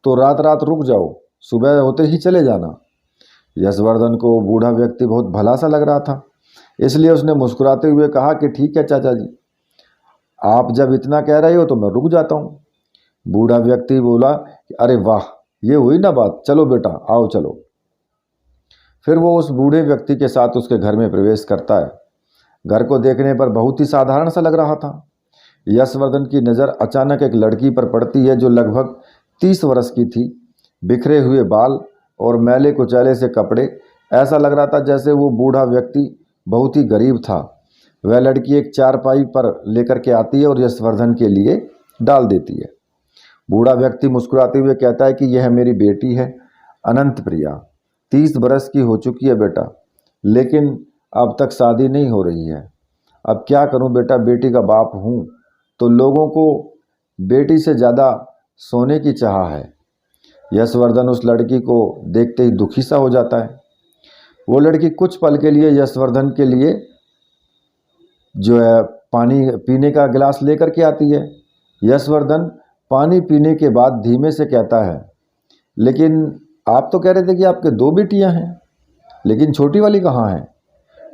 तो रात रात रुक जाओ, सुबह होते ही चले जाना। यशवर्धन को बूढ़ा व्यक्ति बहुत भला सा लग रहा था, इसलिए उसने मुस्कुराते हुए कहा कि ठीक है चाचा जी, आप जब इतना कह रहे हो तो मैं रुक जाता हूँ। बूढ़ा व्यक्ति बोला कि अरे वाह, ये हुई ना बात, चलो बेटा आओ चलो। फिर वो उस बूढ़े व्यक्ति के साथ उसके घर में प्रवेश करता है। घर को देखने पर बहुत ही साधारण सा लग रहा था। यशवर्धन की नज़र अचानक एक लड़की पर पड़ती है जो लगभग 30 वर्ष की थी। बिखरे हुए बाल और मैले कुचैले से कपड़े, ऐसा लग रहा था जैसे वो बूढ़ा व्यक्ति बहुत ही गरीब था। वह लड़की एक चारपाई पर लेकर के आती है और यशवर्धन के लिए डाल देती है। बूढ़ा व्यक्ति मुस्कुराते हुए कहता है कि यह मेरी बेटी है अनंत प्रिया, 30 बरस की हो चुकी है बेटा, लेकिन अब तक शादी नहीं हो रही है। अब क्या करूं बेटा, बेटी का बाप हूं तो लोगों को बेटी से ज़्यादा सोने की चाह है। यशवर्धन उस लड़की को देखते ही दुखी सा हो जाता है। वो लड़की कुछ पल के लिए यशवर्धन के लिए जो है पानी पीने का गिलास लेकर के आती है। यशवर्धन पानी पीने के बाद धीमे से कहता है, लेकिन आप तो कह रहे थे कि आपके 2 बेटियां हैं, लेकिन छोटी वाली कहाँ है?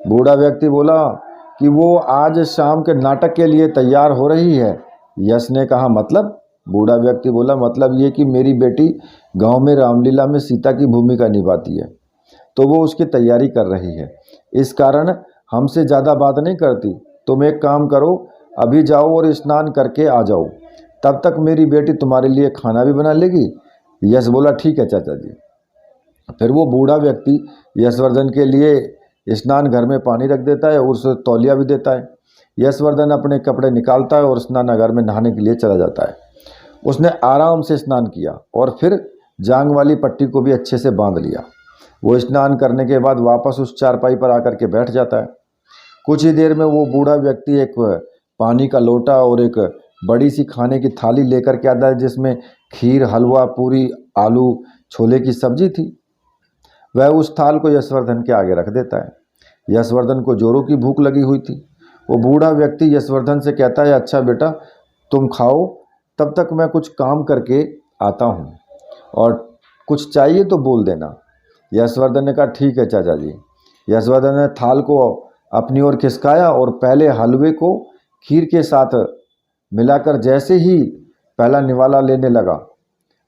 बूढ़ा व्यक्ति बोला कि वो आज शाम के नाटक के लिए तैयार हो रही है। यश ने कहा, मतलब? बूढ़ा व्यक्ति बोला, मतलब ये कि मेरी बेटी गांव में रामलीला में सीता की भूमिका निभाती है, तो वो उसकी तैयारी कर रही है, इस कारण हमसे ज़्यादा बात नहीं करती। तुम एक काम करो, अभी जाओ और स्नान करके आ जाओ, तब तक मेरी बेटी तुम्हारे लिए खाना भी बना लेगी। यश बोला, ठीक है चाचा जी। फिर वो बूढ़ा व्यक्ति यशवर्धन के लिए स्नान घर में पानी रख देता है और उसे तौलिया भी देता है। यशवर्धन अपने कपड़े निकालता है और स्नानागार में नहाने के लिए चला जाता है। उसने आराम से स्नान किया और फिर जांग वाली पट्टी को भी अच्छे से बांध लिया। वो स्नान करने के बाद वापस उस चारपाई पर आकर के बैठ जाता है। कुछ ही देर में वो बूढ़ा व्यक्ति एक पानी का लोटा और एक बड़ी सी खाने की थाली लेकर के आता है, जिसमें खीर, हलवा, पूरी, आलू, छोले की सब्जी थी। वह उस थाल को यशवर्धन के आगे रख देता है। यशवर्धन को जोरों की भूख लगी हुई थी। वो बूढ़ा व्यक्ति यशवर्धन से कहता है, अच्छा बेटा तुम खाओ, तब तक मैं कुछ काम करके आता हूँ, और कुछ चाहिए तो बोल देना। यशवर्धन ने कहा, ठीक है चाचा जी। यशवर्धन ने थाल को अपनी ओर खिसकाया और पहले हलवे को खीर के साथ मिलाकर जैसे ही पहला निवाला लेने लगा,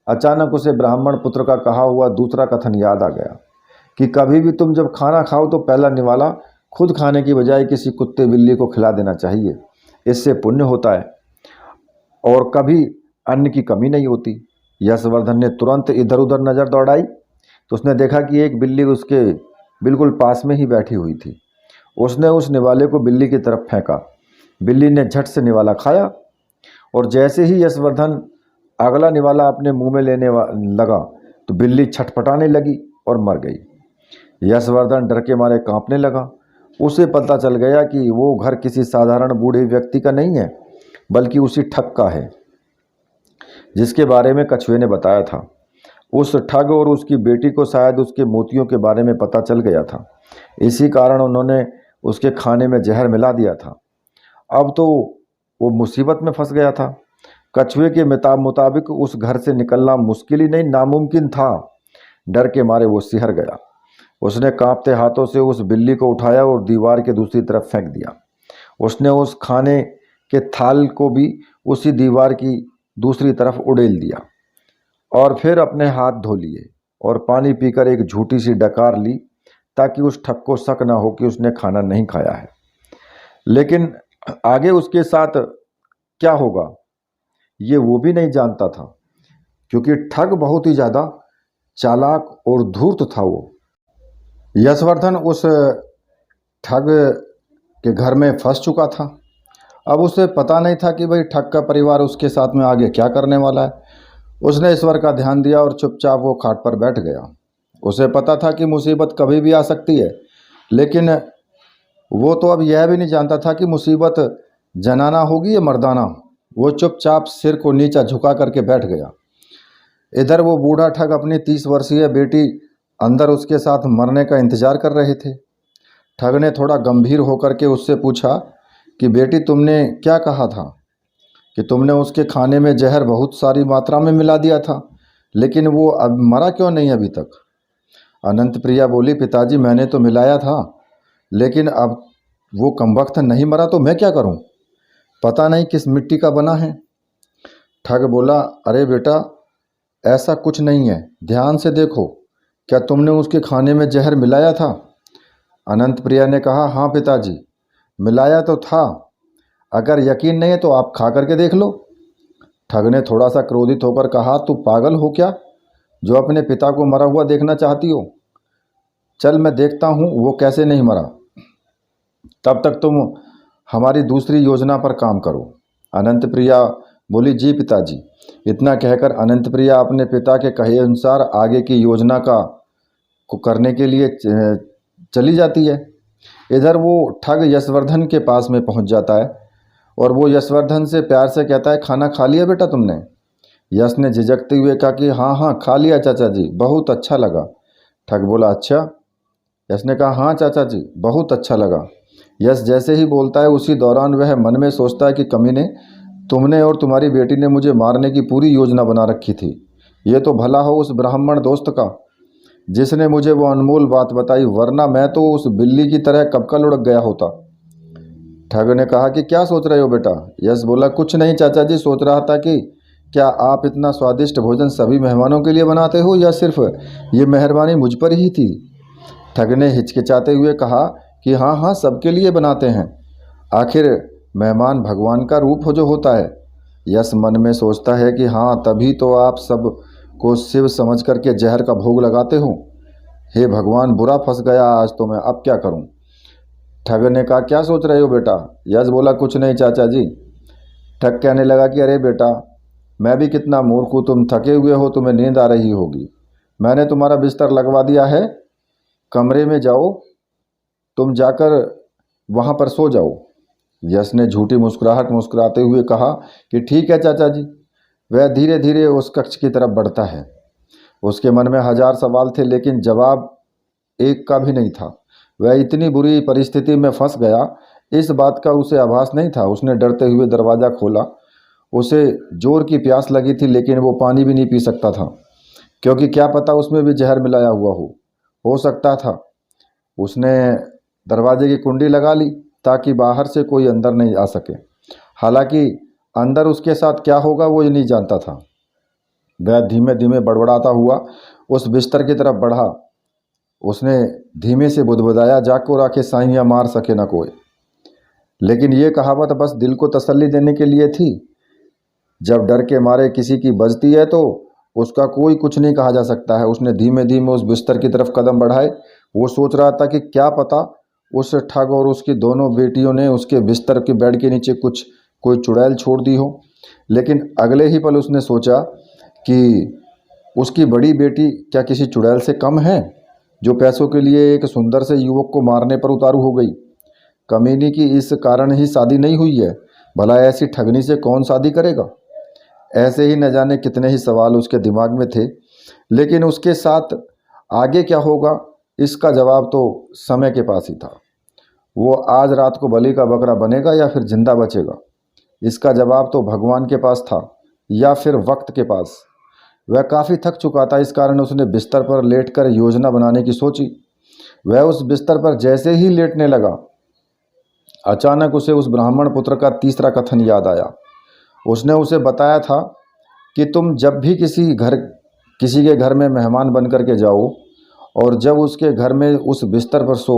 अचानक उसे ब्राह्मण पुत्र का कहा हुआ दूसरा कथन याद आ गया कि कभी भी तुम जब खाना खाओ तो पहला निवाला खुद खाने की बजाय किसी कुत्ते बिल्ली को खिला देना चाहिए, इससे पुण्य होता है और कभी अन्न की कमी नहीं होती। यशवर्धन ने तुरंत इधर उधर नज़र दौड़ाई तो उसने देखा कि एक बिल्ली उसके बिल्कुल पास में ही बैठी हुई थी। उसने उस निवाले को बिल्ली की तरफ फेंका। बिल्ली ने झट से निवाला खाया और जैसे ही यशवर्धन अगला निवाला अपने मुंह में लेने लगा तो बिल्ली छटपटाने लगी और मर गई। यशवर्धन डर के मारे कांपने लगा। उसे पता चल गया कि वो घर किसी साधारण बूढ़े व्यक्ति का नहीं है, बल्कि उसी ठग का है जिसके बारे में कछुए ने बताया था। उस ठग और उसकी बेटी को शायद उसके मोतियों के बारे में पता चल गया था, इसी कारण उन्होंने उसके खाने में जहर मिला दिया था। अब तो वो मुसीबत में फंस गया था। कछुए के मुताबिक उस घर से निकलना मुश्किल ही नहीं, नामुमकिन था। डर के मारे वो सिहर गया। उसने कांपते हाथों से उस बिल्ली को उठाया और दीवार के दूसरी तरफ फेंक दिया। उसने उस खाने के थाल को भी उसी दीवार की दूसरी तरफ उड़ेल दिया और फिर अपने हाथ धो लिए और पानी पीकर एक झूठी सी डकार ली ताकि उस ठग को शक ना हो कि उसने खाना नहीं खाया है। लेकिन आगे उसके साथ क्या होगा ये वो भी नहीं जानता था, क्योंकि ठग बहुत ही ज़्यादा चालाक और धूर्त था। वो यशवर्धन उस ठग के घर में फंस चुका था। अब उसे पता नहीं था कि भाई ठग का परिवार उसके साथ में आगे क्या करने वाला है। उसने ईश्वर का ध्यान दिया और चुपचाप वो खाट पर बैठ गया। उसे पता था कि मुसीबत कभी भी आ सकती है, लेकिन वो तो अब यह भी नहीं जानता था कि मुसीबत जनाना होगी या मर्दाना। वो चुपचाप सिर को नीचा झुका करके बैठ गया। इधर वो बूढ़ा ठग अपनी 30 वर्षीय बेटी अंदर उसके साथ मरने का इंतजार कर रहे थे। ठग ने थोड़ा गंभीर होकर के उससे पूछा कि बेटी तुमने क्या कहा था कि तुमने उसके खाने में जहर बहुत सारी मात्रा में मिला दिया था, लेकिन वो अब मरा क्यों नहीं अभी तक? अनंत प्रिया बोली, पिताजी मैंने तो मिलाया था, लेकिन अब वो कमबख्त नहीं मरा तो मैं क्या करूं? पता नहीं किस मिट्टी का बना है। ठग बोला, अरे बेटा ऐसा कुछ नहीं है, ध्यान से देखो, क्या तुमने उसके खाने में जहर मिलाया था? अनंत प्रिया ने कहा, हाँ पिताजी मिलाया तो था, अगर यकीन नहीं है तो आप खा करके देख लो। ठग ने थोड़ा सा क्रोधित होकर कहा, तू पागल हो क्या जो अपने पिता को मरा हुआ देखना चाहती हो? चल मैं देखता हूँ वो कैसे नहीं मरा, तब तक तुम हमारी दूसरी योजना पर काम करो। अनंत प्रिया बोली, जी पिताजी। इतना कहकर अनंत प्रिया अपने पिता के कहे अनुसार आगे की योजना को करने के लिए चली जाती है। इधर वो ठग यशवर्धन के पास में पहुंच जाता है और वो यशवर्धन से प्यार से कहता है, खाना खा लिया बेटा तुमने? यश ने झिझकते हुए कहा कि हाँ हाँ खा लिया चाचा जी, बहुत अच्छा लगा। ठग बोला, अच्छा? यश ने कहा, हाँ चाचा जी बहुत अच्छा लगा। यश जैसे ही बोलता है उसी दौरान वह मन में सोचता है कि कमीने, तुमने और तुम्हारी बेटी ने मुझे मारने की पूरी योजना बना रखी थी। ये तो भला हो उस ब्राह्मण दोस्त का जिसने मुझे वो अनमोल बात बताई, वरना मैं तो उस बिल्ली की तरह कब का लुढ़क गया होता। ठग ने कहा कि क्या सोच रहे हो बेटा? यश बोला, कुछ नहीं चाचा जी, सोच रहा था कि क्या आप इतना स्वादिष्ट भोजन सभी मेहमानों के लिए बनाते हो या सिर्फ ये मेहरबानी मुझ पर ही थी? ठग ने हिचकिचाते हुए कहा कि हाँ हाँ सबके लिए बनाते हैं, आखिर मेहमान भगवान का रूप हो जो होता है। यश मन में सोचता है कि हाँ तभी तो आप सब को शिव समझ करके जहर का भोग लगाते हो। हे भगवान, बुरा फंस गया आज तो मैं, अब क्या करूं? ठग ने कहा, क्या सोच रहे हो बेटा? यश बोला, कुछ नहीं चाचा जी। ठग कहने लगा कि अरे बेटा, मैं भी कितना मूर्ख हूँ, तुम थके हुए हो, तुम्हें नींद आ रही होगी, मैंने तुम्हारा बिस्तर लगवा दिया है, कमरे में जाओ, तुम जाकर वहाँ पर सो जाओ। यश ने झूठी मुस्कुराहट मुस्कुराते हुए कहा कि ठीक है चाचा जी। वह धीरे धीरे उस कक्ष की तरफ बढ़ता है। उसके मन में हजार सवाल थे लेकिन जवाब एक का भी नहीं था। वह इतनी बुरी परिस्थिति में फंस गया, इस बात का उसे आभास नहीं था। उसने डरते हुए दरवाज़ा खोला। उसे जोर की प्यास लगी थी लेकिन वो पानी भी नहीं पी सकता था, क्योंकि क्या पता उसमें भी जहर मिलाया हुआ हो सकता था। उसने दरवाजे की कुंडी लगा ली ताकि बाहर से कोई अंदर नहीं आ सके। हालांकि अंदर उसके साथ क्या होगा वो ये नहीं जानता था। वह धीमे धीमे बड़बड़ाता हुआ उस बिस्तर की तरफ बढ़ा। उसने धीमे से बुदबुदाया, जाको राखे साइयाँ मार सके न कोई। लेकिन ये कहावत बस दिल को तसल्ली देने के लिए थी। जब डर के मारे किसी की बजती है तो उसका कोई कुछ नहीं कहा जा सकता है। उसने धीमे धीमे उस बिस्तर की तरफ कदम बढ़ाए। वो सोच रहा था कि क्या पता उस ठग और उसकी दोनों बेटियों ने उसके बिस्तर के बेड के नीचे कोई चुड़ैल छोड़ दी हो। लेकिन अगले ही पल उसने सोचा कि उसकी बड़ी बेटी क्या किसी चुड़ैल से कम है, जो पैसों के लिए एक सुंदर से युवक को मारने पर उतारू हो गई। कमीनी की इस कारण ही शादी नहीं हुई है, भला ऐसी ठगनी से कौन शादी करेगा? ऐसे ही न जाने कितने ही सवाल उसके दिमाग में थे। लेकिन उसके साथ आगे क्या होगा इसका जवाब तो समय के पास ही था। वो आज रात को बलि का बकरा बनेगा या फिर जिंदा बचेगा, इसका जवाब तो भगवान के पास था या फिर वक्त के पास। वह काफ़ी थक चुका था, इस कारण उसने बिस्तर पर लेटकर योजना बनाने की सोची। वह उस बिस्तर पर जैसे ही लेटने लगा, अचानक उसे उस ब्राह्मण पुत्र का तीसरा कथन याद आया। उसने उसे बताया था कि तुम जब भी किसी के घर में मेहमान बन करके जाओ और जब उसके घर में उस बिस्तर पर सो,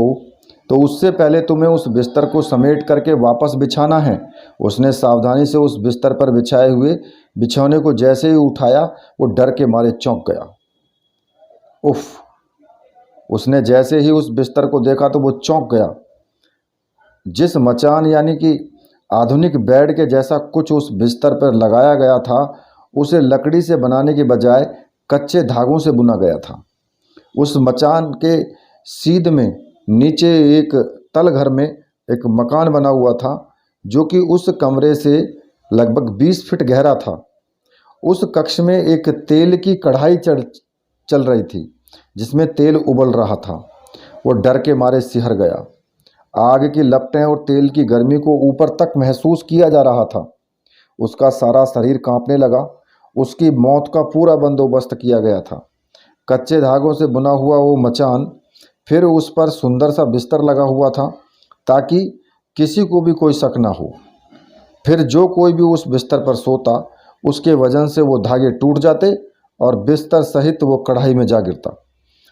तो उससे पहले तुम्हें उस बिस्तर को समेट करके वापस बिछाना है। उसने सावधानी से उस बिस्तर पर बिछाए हुए बिछौने को जैसे ही उठाया, वो डर के मारे चौंक गया। उफ! उसने जैसे ही उस बिस्तर को देखा तो वो चौंक गया। जिस मचान यानी कि आधुनिक बेड के जैसा कुछ उस बिस्तर पर लगाया गया था, उसे लकड़ी से बनाने के बजाय कच्चे धागों से बुना गया था। उस मचान के सीध में नीचे एक तल घर में एक मकान बना हुआ था, जो कि उस कमरे से लगभग 20 फीट गहरा था। उस कक्ष में एक तेल की कढ़ाई चल रही थी जिसमें तेल उबल रहा था। वो डर के मारे सिहर गया। आग की लपटें और तेल की गर्मी को ऊपर तक महसूस किया जा रहा था। उसका सारा शरीर कांपने लगा। उसकी मौत का पूरा बंदोबस्त किया गया था। कच्चे धागों से बुना हुआ वो मचान, फिर उस पर सुंदर सा बिस्तर लगा हुआ था ताकि किसी को भी कोई शक ना हो। फिर जो कोई भी उस बिस्तर पर सोता, उसके वजन से वो धागे टूट जाते और बिस्तर सहित वो कढ़ाई में जा गिरता।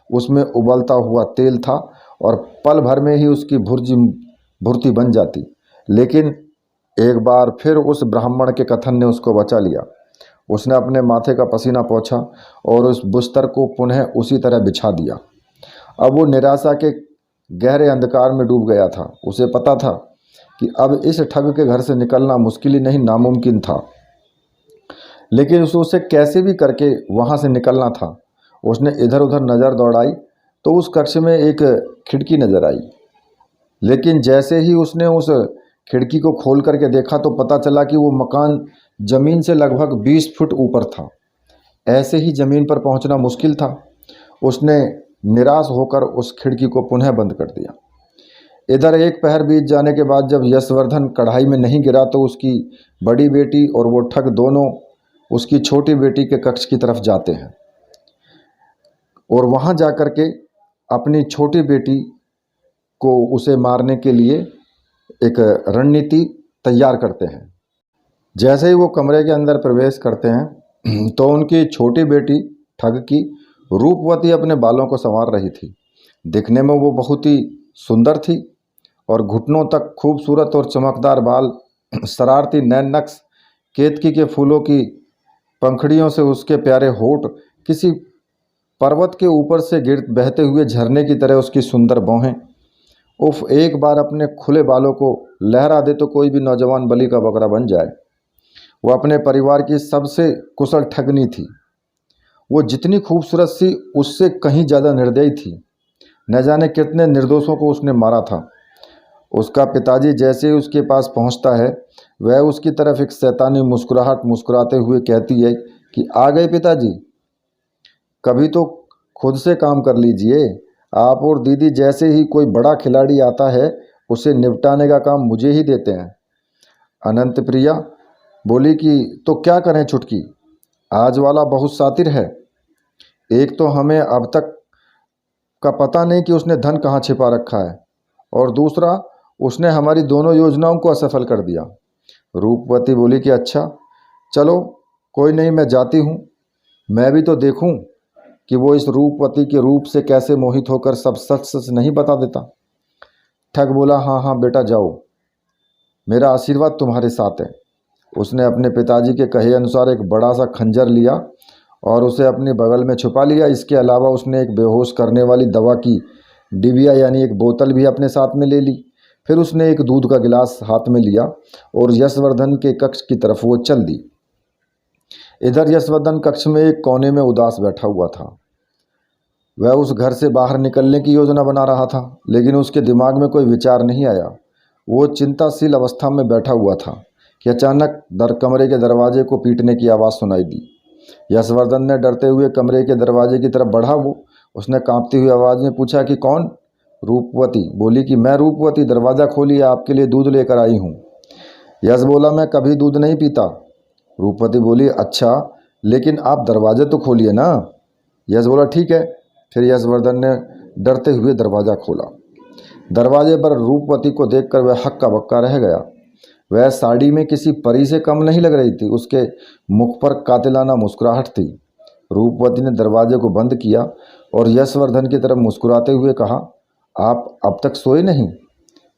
उसमें उबलता हुआ तेल था और पल भर में ही उसकी भुर्ती बन जाती। लेकिन एक बार फिर उस ब्राह्मण के कथन ने उसको बचा लिया। उसने अपने माथे का पसीना पोंछा और उस बिस्तर को पुनः उसी तरह बिछा दिया। अब वो निराशा के गहरे अंधकार में डूब गया था। उसे पता था कि अब इस ठग के घर से निकलना मुश्किल ही नहीं नामुमकिन था, लेकिन उसे कैसे भी करके वहाँ से निकलना था। उसने इधर उधर नज़र दौड़ाई तो उस कक्ष में एक खिड़की नज़र आई। लेकिन जैसे ही उसने उस खिड़की को खोल करके देखा तो पता चला कि वो मकान ज़मीन से लगभग 20 फुट ऊपर था। ऐसे ही ज़मीन पर पहुंचना मुश्किल था। उसने निराश होकर उस खिड़की को पुनः बंद कर दिया। इधर एक पहर बीत जाने के बाद जब यशवर्धन कढ़ाई में नहीं गिरा तो उसकी बड़ी बेटी और वो ठग दोनों उसकी छोटी बेटी के कक्ष की तरफ जाते हैं और वहाँ जा कर के अपनी छोटी बेटी को उसे मारने के लिए एक रणनीति तैयार करते हैं। जैसे ही वो कमरे के अंदर प्रवेश करते हैं तो उनकी छोटी बेटी ठग की रूपवती अपने बालों को संवार रही थी। दिखने में वो बहुत ही सुंदर थी और घुटनों तक खूबसूरत और चमकदार बाल, शरारती नैन नक्श, केतकी के फूलों की पंखड़ियों से उसके प्यारे होठ, किसी पर्वत के ऊपर से गिर बहते हुए झरने की तरह उसकी सुंदर बाहें। उफ, एक बार अपने खुले बालों को लहरा दे तो कोई भी नौजवान बलि का बकरा बन जाए। वो अपने परिवार की सबसे कुशल ठगनी थी। वो जितनी खूबसूरत सी उससे कहीं ज़्यादा निर्दयी थी। न जाने कितने निर्दोषों को उसने मारा था। उसका पिताजी जैसे ही उसके पास पहुंचता है वह उसकी तरफ एक शैतानी मुस्कुराहट मुस्कुराते हुए कहती है कि आ गए पिताजी, कभी तो खुद से काम कर लीजिए। आप और दीदी जैसे ही कोई बड़ा खिलाड़ी आता है उसे निपटाने का काम मुझे ही देते हैं। अनंत प्रिया बोली कि तो क्या करें छुटकी, आज वाला बहुत शातिर है। एक तो हमें अब तक का पता नहीं कि उसने धन कहाँ छिपा रखा है और दूसरा उसने हमारी दोनों योजनाओं को असफल कर दिया। रूपवती बोली कि अच्छा चलो कोई नहीं, मैं जाती हूँ, मैं भी तो देखूँ कि वो इस रूपवती के रूप से कैसे मोहित होकर सब सच सच नहीं बता देता। ठग बोला हाँ हाँ बेटा जाओ, मेरा आशीर्वाद तुम्हारे साथ है। उसने अपने पिताजी के कहे अनुसार एक बड़ा सा खंजर लिया और उसे अपने बगल में छुपा लिया। इसके अलावा उसने एक बेहोश करने वाली दवा की डिबिया यानी एक बोतल भी अपने साथ में ले ली। फिर उसने एक दूध का गिलास हाथ में लिया और यशवर्धन के कक्ष की तरफ वो चल दी। इधर यशवर्धन कक्ष में एक कोने में उदास बैठा हुआ था। वह उस घर से बाहर निकलने की योजना बना रहा था, लेकिन उसके दिमाग में कोई विचार नहीं आया। वो चिंताशील अवस्था में बैठा हुआ था कि अचानक कमरे के दरवाजे को पीटने की आवाज़ सुनाई दी। यशवर्धन ने डरते हुए कमरे के दरवाजे की तरफ बढ़ा। उसने कांपती हुई आवाज़ में पूछा कि कौन? रूपवती बोली कि मैं रूपवती, दरवाज़ा खोलिए, आपके लिए दूध लेकर आई हूँ। यश बोला मैं कभी दूध नहीं पीता। रूपवती बोली अच्छा, लेकिन आप दरवाज़ा तो खोलिए ना। यश बोला ठीक है। फिर यशवर्धन ने डरते हुए दरवाज़ा खोला। दरवाजे पर रूपवती को देखकर वह हक्का बक्का रह गया। वह साड़ी में किसी परी से कम नहीं लग रही थी। उसके मुख पर कातिलाना मुस्कुराहट थी। रूपवती ने दरवाजे को बंद किया और यशवर्धन की तरफ मुस्कुराते हुए कहा, आप अब तक सोए नहीं?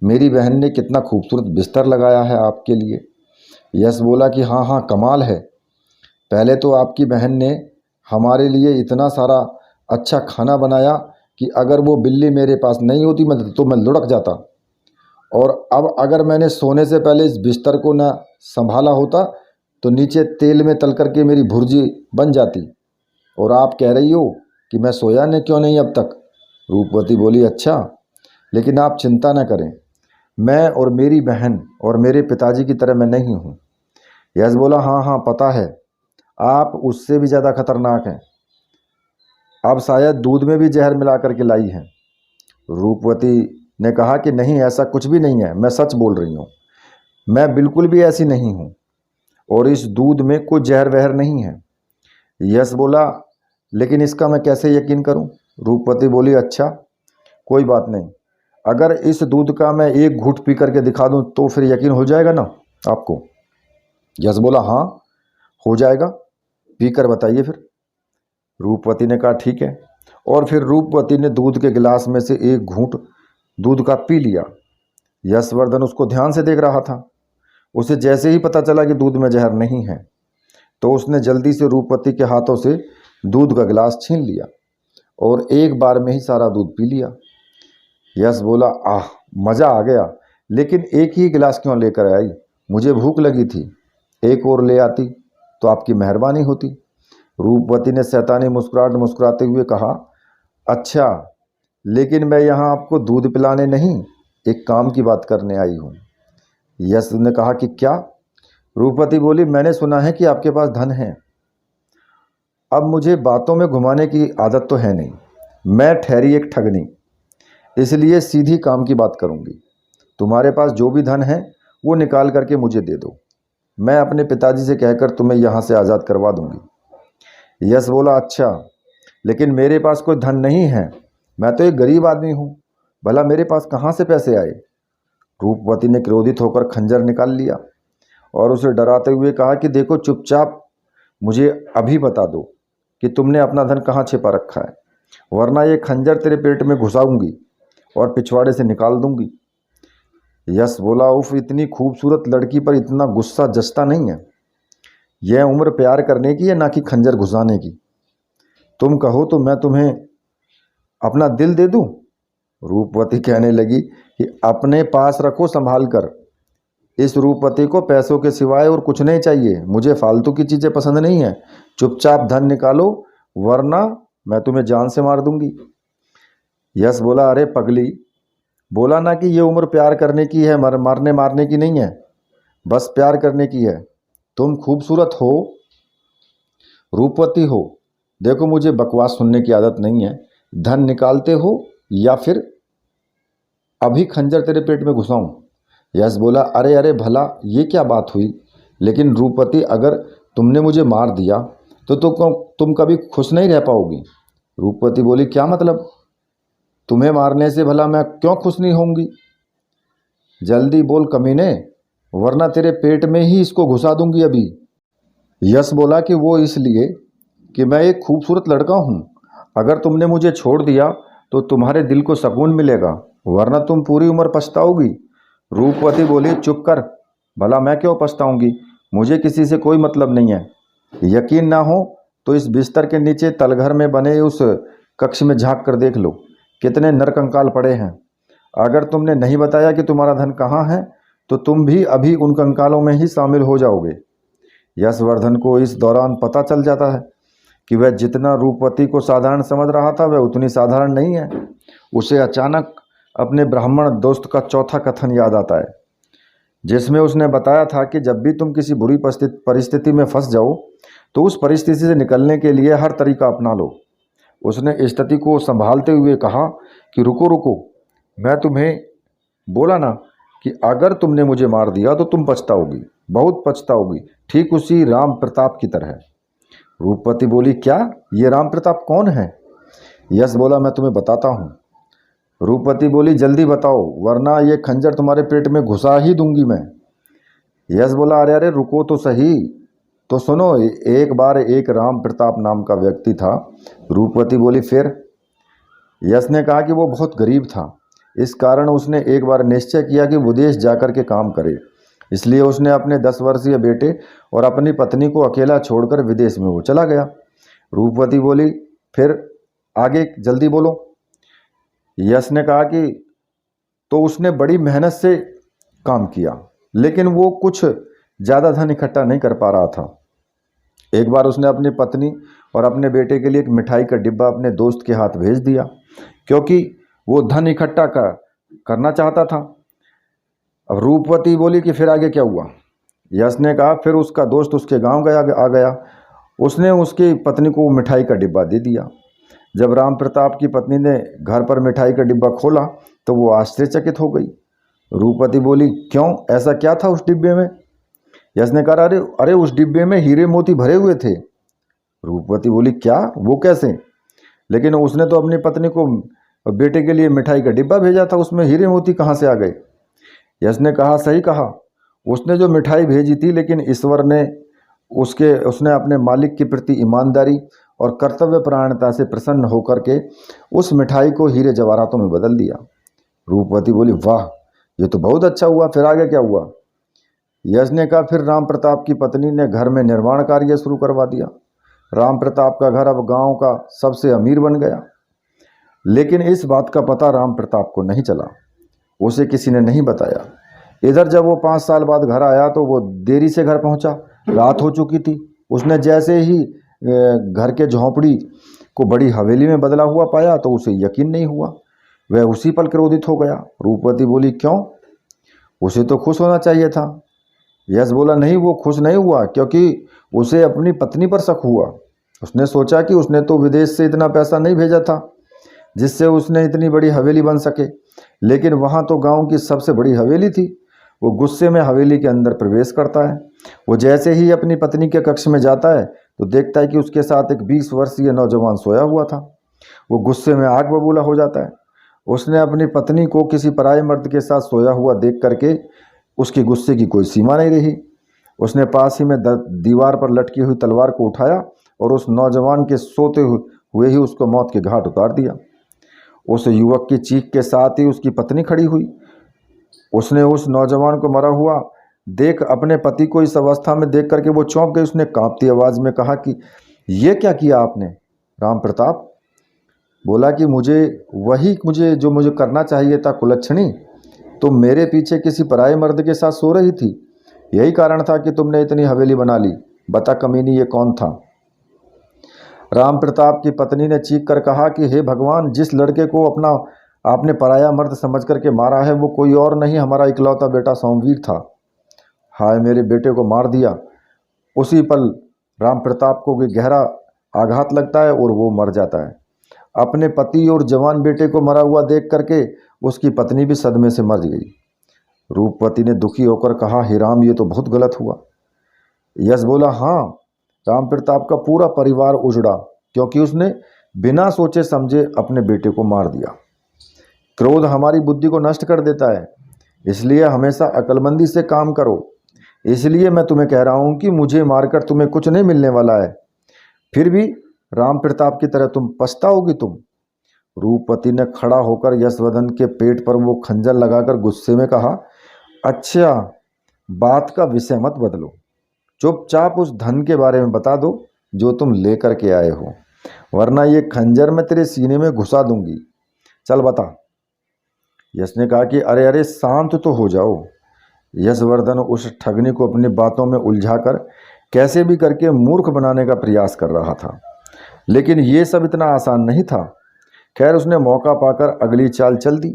मेरी बहन ने कितना खूबसूरत बिस्तर लगाया है आपके लिए। यश बोला कि हाँ हाँ कमाल है। पहले तो आपकी बहन ने हमारे लिए इतना सारा अच्छा खाना बनाया कि अगर वो बिल्ली मेरे पास नहीं होती तो मैं लुढ़क जाता। और अब अगर मैंने सोने से पहले इस बिस्तर को ना संभाला होता तो नीचे तेल में तल करके मेरी भुर्जी बन जाती। और आप कह रही हो कि मैं सोया नहीं क्यों नहीं अब तक? रूपवती बोली अच्छा, लेकिन आप चिंता न करें, मैं और मेरी बहन और मेरे पिताजी की तरह मैं नहीं हूँ। यश बोला हाँ हाँ पता है, आप उससे भी ज़्यादा खतरनाक हैं। अब शायद दूध में भी जहर मिला करके लाई हैं। रूपवती ने कहा कि नहीं, ऐसा कुछ भी नहीं है, मैं सच बोल रही हूँ, मैं बिल्कुल भी ऐसी नहीं हूँ और इस दूध में कोई जहर वहर नहीं है। यश बोला लेकिन इसका मैं कैसे यकीन करूँ? रूपवती बोली अच्छा कोई बात नहीं, अगर इस दूध का मैं एक घूंट पी करके दिखा दूँ तो फिर यकीन हो जाएगा ना आपको? यश बोला हाँ हो जाएगा, पी कर बताइए फिर। रूपवती ने कहा ठीक है। और फिर रूपवती ने दूध के गिलास में से एक घूंट दूध का पी लिया। यशवर्धन उसको ध्यान से देख रहा था। उसे जैसे ही पता चला कि दूध में जहर नहीं है तो उसने जल्दी से रूपवती के हाथों से दूध का गिलास छीन लिया और एक बार में ही सारा दूध पी लिया। यश बोला आह मज़ा आ गया, लेकिन एक ही गिलास क्यों लेकर आई? मुझे भूख लगी थी, एक और ले आती तो आपकी मेहरबानी होती। रूपवती ने शैतानी मुस्कुराहट मुस्कुराते हुए कहा अच्छा, लेकिन मैं यहाँ आपको दूध पिलाने नहीं, एक काम की बात करने आई हूँ। यश ने कहा कि क्या? रूपवती बोली, मैंने सुना है कि आपके पास धन है। अब मुझे बातों में घुमाने की आदत तो है नहीं, मैं ठहरी एक ठगनी, इसलिए सीधी काम की बात करूंगी। तुम्हारे पास जो भी धन है वो निकाल करके मुझे दे दो, मैं अपने पिताजी से कहकर तुम्हें यहाँ से आज़ाद करवा दूंगी। यश बोला, अच्छा, लेकिन मेरे पास कोई धन नहीं है, मैं तो एक गरीब आदमी हूँ, भला मेरे पास कहाँ से पैसे आए? रूपवती ने क्रोधित होकर खंजर निकाल लिया और उसे डराते हुए कहा कि देखो, चुपचाप मुझे अभी बता दो कि तुमने अपना धन कहाँ छिपा रखा है, वरना ये खंजर तेरे पेट में घुसाऊंगी और पिछवाड़े से निकाल दूंगी। यश बोला, उफ, इतनी खूबसूरत लड़की पर इतना गुस्सा जचता नहीं है। यह उम्र प्यार करने की है, ना कि खंजर घुसाने की। तुम कहो तो मैं तुम्हें अपना दिल दे दूं? रूपवती कहने लगी कि अपने पास रखो संभाल कर। इस रूपवती को पैसों के सिवाय और कुछ नहीं चाहिए, मुझे फालतू की चीज़ें पसंद नहीं है। चुपचाप धन निकालो, वरना मैं तुम्हें जान से मार दूंगी। यश बोला, अरे पगली, बोला ना कि ये उम्र प्यार करने की है, मारने मारने की नहीं है, बस प्यार करने की है। तुम खूबसूरत हो, रूपवती हो, देखो मुझे बकवास सुनने की आदत नहीं है। धन निकालते हो या फिर अभी खंजर तेरे पेट में घुसाऊं? यश बोला, अरे अरे भला ये क्या बात हुई? लेकिन रूपवती, अगर तुमने मुझे मार दिया तो तुम कभी खुश नहीं रह पाओगी। रूपवती बोली, क्या मतलब? तुम्हें मारने से भला मैं क्यों खुश नहीं होंगी? जल्दी बोल कमीने, वरना तेरे पेट में ही इसको घुसा दूंगी अभी। यश बोला कि वो इसलिए कि मैं एक खूबसूरत लड़का हूँ, अगर तुमने मुझे छोड़ दिया तो तुम्हारे दिल को सुकून मिलेगा, वरना तुम पूरी उम्र पछताओगी। रूपवती बोली, चुप कर, भला मैं क्यों पछताऊंगी, मुझे किसी से कोई मतलब नहीं है। यकीन ना हो तो इस बिस्तर के नीचे तलघर में बने उस कक्ष में झांक कर देख लो, कितने नरकंकाल पड़े हैं। अगर तुमने नहीं बताया कि तुम्हारा धन कहाँ है तो तुम भी अभी उन कंकालों में ही शामिल हो जाओगे। यशवर्धन को इस दौरान पता चल जाता है कि वह जितना रूपवती को साधारण समझ रहा था वह उतनी साधारण नहीं है। उसे अचानक अपने ब्राह्मण दोस्त का चौथा कथन याद आता है, जिसमें उसने बताया था कि जब भी तुम किसी बुरी परिस्थिति में फंस जाओ तो उस परिस्थिति से निकलने के लिए हर तरीका अपना लो। उसने स्थिति को संभालते हुए कहा कि रुको रुको, मैं तुम्हें बोला ना कि अगर तुमने मुझे मार दिया तो तुम पछताओगी, बहुत पछताओगी, ठीक उसी राम प्रताप की तरह। रूपवती बोली, क्या? ये राम प्रताप कौन है? यश बोला, मैं तुम्हें बताता हूँ। रूपवती बोली, जल्दी बताओ, वरना ये खंजर तुम्हारे पेट में घुसा ही दूंगी मैं। यश बोला, अरे अरे रुको तो सही, तो सुनो, एक बार एक राम प्रताप नाम का व्यक्ति था। रूपवती बोली, फिर? यश ने कहा कि वो बहुत गरीब था, इस कारण उसने एक बार निश्चय किया कि विदेश जाकर के काम करे, इसलिए उसने अपने 10 वर्षीय बेटे और अपनी पत्नी को अकेला छोड़कर विदेश में वो चला गया। रूपवती बोली, फिर आगे जल्दी बोलो। यश ने कहा कि तो उसने बड़ी मेहनत से काम किया, लेकिन वो कुछ ज़्यादा धन इकट्ठा नहीं कर पा रहा था। एक बार उसने अपनी पत्नी और अपने बेटे के लिए एक मिठाई का डिब्बा अपने दोस्त के हाथ भेज दिया, क्योंकि वो धन इकट्ठा करना चाहता था। अब रूपवती बोली कि फिर आगे क्या हुआ? यश ने कहा, फिर उसका दोस्त उसके गांव आ गया। उसने उसकी पत्नी को मिठाई का डिब्बा दे दिया। जब राम प्रताप की पत्नी ने घर पर मिठाई का डिब्बा खोला तो वो आश्चर्यचकित हो गई। रूपवती बोली, क्यों, ऐसा क्या था उस डिब्बे में? यश ने कहा, अरे अरे उस डिब्बे में हीरे मोती भरे हुए थे। रूपवती बोली, क्या, वो कैसे? लेकिन उसने तो अपनी पत्नी को बेटे के लिए मिठाई का डिब्बा भेजा था, उसमें हीरे मोती कहाँ से आ गए? यश ने कहा, सही कहा, उसने जो मिठाई भेजी थी, लेकिन ईश्वर ने उसने अपने मालिक के प्रति ईमानदारी और कर्तव्य परायणता से प्रसन्न होकर के उस मिठाई को हीरे जवाहरातों में बदल दिया। रूपवती बोली, वाह, ये तो बहुत अच्छा हुआ, फिर आगे क्या हुआ? यश ने कहा, फिर राम प्रताप की पत्नी ने घर में निर्माण कार्य शुरू करवा दिया। राम प्रताप का घर अब गांव का सबसे अमीर बन गया। लेकिन इस बात का पता राम प्रताप को नहीं चला, उसे किसी ने नहीं बताया। इधर जब वो 5 साल बाद घर आया तो वो देरी से घर पहुंचा, रात हो चुकी थी। उसने जैसे ही घर के झोंपड़ी को बड़ी हवेली में बदला हुआ पाया तो उसे यकीन नहीं हुआ, वह उसी पल क्रोधित हो गया। रूपवती बोली, क्यों? उसे तो खुश होना चाहिए था। यश बोला नहीं, वो खुश नहीं हुआ, क्योंकि उसे अपनी पत्नी पर शक हुआ। उसने सोचा कि उसने तो विदेश से इतना पैसा नहीं भेजा था जिससे उसने इतनी बड़ी हवेली बन सके, लेकिन वहाँ तो गांव की सबसे बड़ी हवेली थी। वो गुस्से में हवेली के अंदर प्रवेश करता है। वो जैसे ही अपनी पत्नी के कक्ष में जाता है तो देखता है कि उसके साथ एक 20 वर्षीय नौजवान सोया हुआ था। वो गुस्से में आग बबूला हो जाता है। उसने अपनी पत्नी को किसी पराये मर्द के साथ सोया हुआ देख करके उसके गुस्से की कोई सीमा नहीं रही। उसने पास ही में दीवार पर लटकी हुई तलवार को उठाया और उस नौजवान के सोते हुए ही उसको मौत के घाट उतार दिया। उस युवक की चीख के साथ ही उसकी पत्नी खड़ी हुई। उसने उस नौजवान को मरा हुआ देख अपने पति को इस अवस्था में देख करके वो चौंक गई। उसने कांपती आवाज में कहा कि ये क्या किया आपने राम प्रताप? बोला कि मुझे जो मुझे करना चाहिए था कुलच्छणी, तुम मेरे पीछे किसी पराये मर्द के साथ सो रही थी। यही कारण था कि तुमने इतनी हवेली बना ली। बता कमीनी, ये कौन था? राम प्रताप की पत्नी ने चीख कर कहा कि हे भगवान, जिस लड़के को आपने पराया मर्द समझ करके मारा है वो कोई और नहीं, हमारा इकलौता बेटा सोमवीर था। हाय, मेरे बेटे को मार दिया। उसी पल राम प्रताप को भी गहरा आघात लगता है और वो मर जाता है। अपने पति और जवान बेटे को मरा हुआ देख करके उसकी पत्नी भी सदमे से मर गई। रूपवती ने दुखी होकर कहा, हे राम, ये तो बहुत गलत हुआ। यश बोला, हाँ, राम प्रताप का पूरा परिवार उजड़ा क्योंकि उसने बिना सोचे समझे अपने बेटे को मार दिया। क्रोध हमारी बुद्धि को नष्ट कर देता है, इसलिए हमेशा अक्लमंदी से काम करो। इसलिए मैं तुम्हें कह रहा हूं कि मुझे मारकर तुम्हें कुछ नहीं मिलने वाला है, फिर भी राम प्रताप की तरह तुम पछताओगी तुम। रूपवती ने खड़ा होकर यशवदन के पेट पर वो खंजर लगाकर गुस्से में कहा, अच्छा, बात का विषय मत बदलो, चुपचाप उस धन के बारे में बता दो जो तुम लेकर के आए हो, वरना ये खंजर मैं तेरे सीने में घुसा दूंगी। चल बता। यश ने कहा कि अरे अरे, शांत तो हो जाओ। यशवर्धन उस ठगनी को अपनी बातों में उलझाकर कैसे भी करके मूर्ख बनाने का प्रयास कर रहा था, लेकिन ये सब इतना आसान नहीं था। खैर, उसने मौका पाकर अगली चाल चल दी।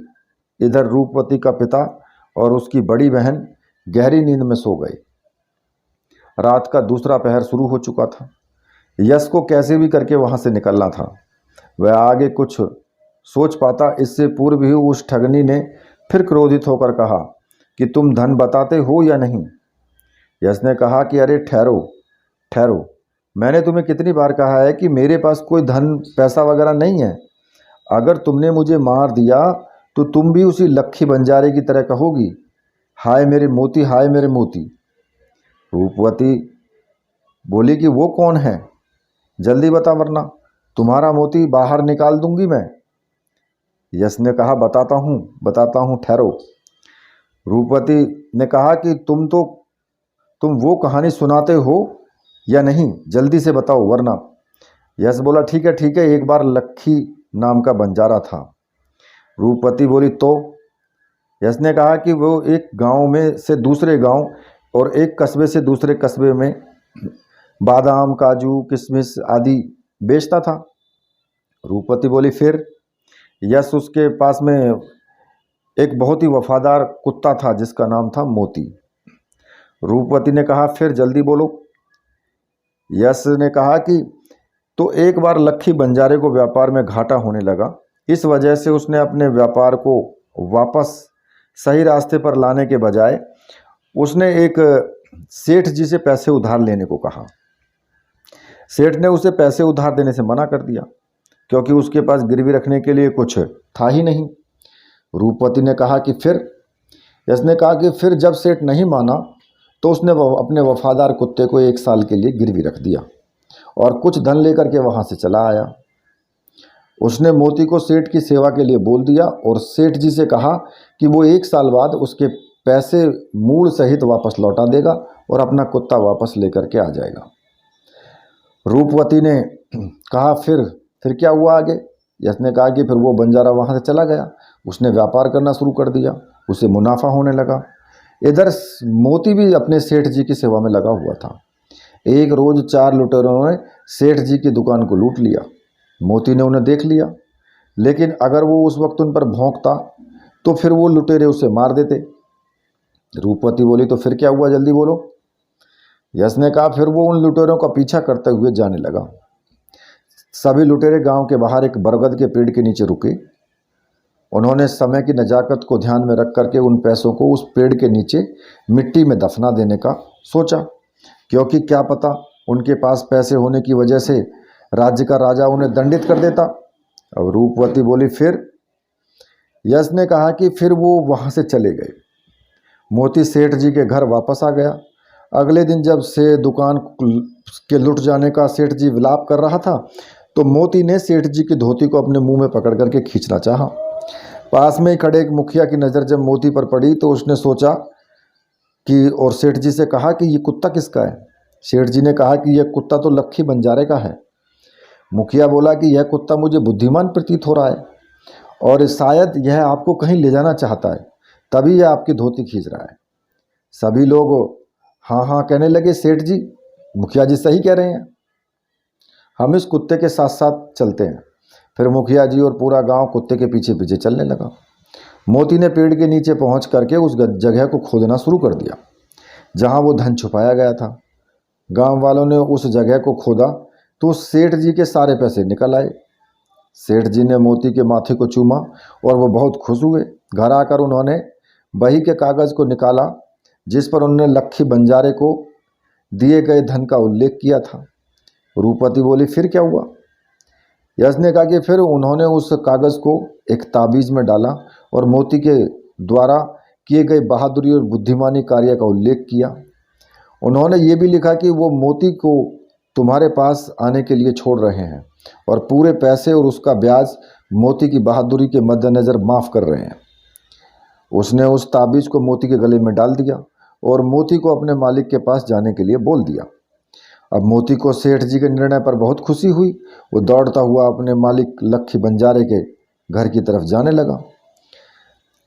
इधर रूपवती का पिता और उसकी बड़ी बहन गहरी नींद में सो गए। रात का दूसरा पहर शुरू हो चुका था। यश को कैसे भी करके वहां से निकलना था। वह आगे कुछ सोच पाता इससे पूर्व ही उस ठगनी ने फिर क्रोधित होकर कहा कि तुम धन बताते हो या नहीं? यश ने कहा कि अरे ठहरो ठहरो, मैंने तुम्हें कितनी बार कहा है कि मेरे पास कोई धन पैसा वगैरह नहीं है। अगर तुमने मुझे मार दिया तो तुम भी उसी लक्खी बंजारे की तरह कहोगी, हाय मेरे मोती, हाय मेरे मोती। रूपवती बोली कि वो कौन है, जल्दी बता वरना तुम्हारा मोती बाहर निकाल दूंगी मैं। यश ने कहा, बताता हूँ, ठहरो। रूपवती ने कहा कि तुम वो कहानी सुनाते हो या नहीं, जल्दी से बताओ वरना। यश बोला, ठीक है, एक बार लक्खी नाम का बंजारा था। रूपवती बोली, तो? यश ने कहा कि वो एक गांव में से दूसरे गांव और एक कस्बे से दूसरे कस्बे में बादाम, काजू, किशमिश आदि बेचता था। रूपवती बोली, फिर? यश उसके पास में एक बहुत ही वफादार कुत्ता था जिसका नाम था मोती। रूपवती ने कहा, फिर जल्दी बोलो। यश ने कहा कि तो एक बार लक्खी बंजारे को व्यापार में घाटा होने लगा। इस वजह से उसने अपने व्यापार को वापस सही रास्ते पर लाने के बजाय उसने एक सेठ जी से पैसे उधार लेने को कहा। सेठ ने उसे पैसे उधार देने से मना कर दिया क्योंकि उसके पास गिरवी रखने के लिए कुछ था ही नहीं। रूपवती ने कहा कि फिर? यश ने कहा कि फिर जब सेठ नहीं माना तो उसने अपने वफादार कुत्ते को 1 साल के लिए गिरवी रख दिया और कुछ धन लेकर के वहां से चला आया। उसने मोती को सेठ की सेवा के लिए बोल दिया और सेठ जी से कहा कि वो 1 साल बाद उसके पैसे मूल सहित वापस लौटा देगा और अपना कुत्ता वापस लेकर के आ जाएगा। रूपवती ने कहा, फिर क्या हुआ आगे? यश ने कहा कि फिर वो बंजारा वहां से चला गया। उसने व्यापार करना शुरू कर दिया, उसे मुनाफा होने लगा। इधर मोती भी अपने सेठ जी की सेवा में लगा हुआ था। एक रोज 4 लुटेरों ने सेठ जी की दुकान को लूट लिया। मोती ने उन्हें देख लिया, लेकिन अगर वो उस वक्त उन पर भौंकता तो फिर वो लुटेरे उसे मार देते। रूपवती बोली तो फिर क्या हुआ, जल्दी बोलो। यश ने कहा फिर वो उन लुटेरों का पीछा करते हुए जाने लगा। सभी लुटेरे गांव के बाहर एक बरगद के पेड़ के नीचे रुके। उन्होंने समय की नजाकत को ध्यान में रख करके उन पैसों को उस पेड़ के नीचे मिट्टी में दफना देने का सोचा, क्योंकि क्या पता उनके पास पैसे होने की वजह से राज्य का राजा उन्हें दंडित कर देता। अब रूपवती बोली फिर। यश ने कहा कि फिर वो वहाँ से चले गए। मोती सेठ जी के घर वापस आ गया। अगले दिन जब से दुकान के लुट जाने का सेठ जी विलाप कर रहा था, तो मोती ने सेठ जी की धोती को अपने मुंह में पकड़ करके खींचना चाहा। पास में ही खड़े एक मुखिया की नज़र जब मोती पर पड़ी तो उसने सोचा कि, और सेठ जी से कहा कि ये कुत्ता किसका है। सेठ जी ने कहा कि यह कुत्ता तो लक्खी बंजारे का है। मुखिया बोला कि यह कुत्ता मुझे बुद्धिमान प्रतीत हो रहा है और शायद यह आपको कहीं ले जाना चाहता है, तभी यह आपकी धोती खींच रहा है। सभी लोग हाँ हाँ कहने लगे। सेठ जी, मुखिया जी सही कह रहे हैं, हम इस कुत्ते के साथ साथ चलते हैं। फिर मुखिया जी और पूरा गांव कुत्ते के पीछे पीछे चलने लगा। मोती ने पेड़ के नीचे पहुंच करके उस जगह को खोदना शुरू कर दिया जहां वो धन छुपाया गया था। गांव वालों ने उस जगह को खोदा तो सेठ जी के सारे पैसे निकल आए। सेठ जी ने मोती के माथे को चूमा और वो बहुत खुश हुए। घर आकर उन्होंने बही के कागज़ को निकाला जिस पर उन्होंने लक्खी बंजारे को दिए गए धन का उल्लेख किया था। रूपवती बोली फिर क्या हुआ। यश ने कहा कि फिर उन्होंने उस कागज़ को एक ताबीज़ में डाला और मोती के द्वारा किए गए बहादुरी और बुद्धिमानी कार्य का उल्लेख किया। उन्होंने ये भी लिखा कि वो मोती को तुम्हारे पास आने के लिए छोड़ रहे हैं और पूरे पैसे और उसका ब्याज मोती की बहादुरी के मद्देनज़र माफ़ कर रहे हैं। उसने उस ताबीज़ को मोती के गले में डाल दिया और मोती को अपने मालिक के पास जाने के लिए बोल दिया। अब मोती को सेठ जी के निर्णय पर बहुत खुशी हुई। वो दौड़ता हुआ अपने मालिक लक्खी बंजारे के घर की तरफ जाने लगा।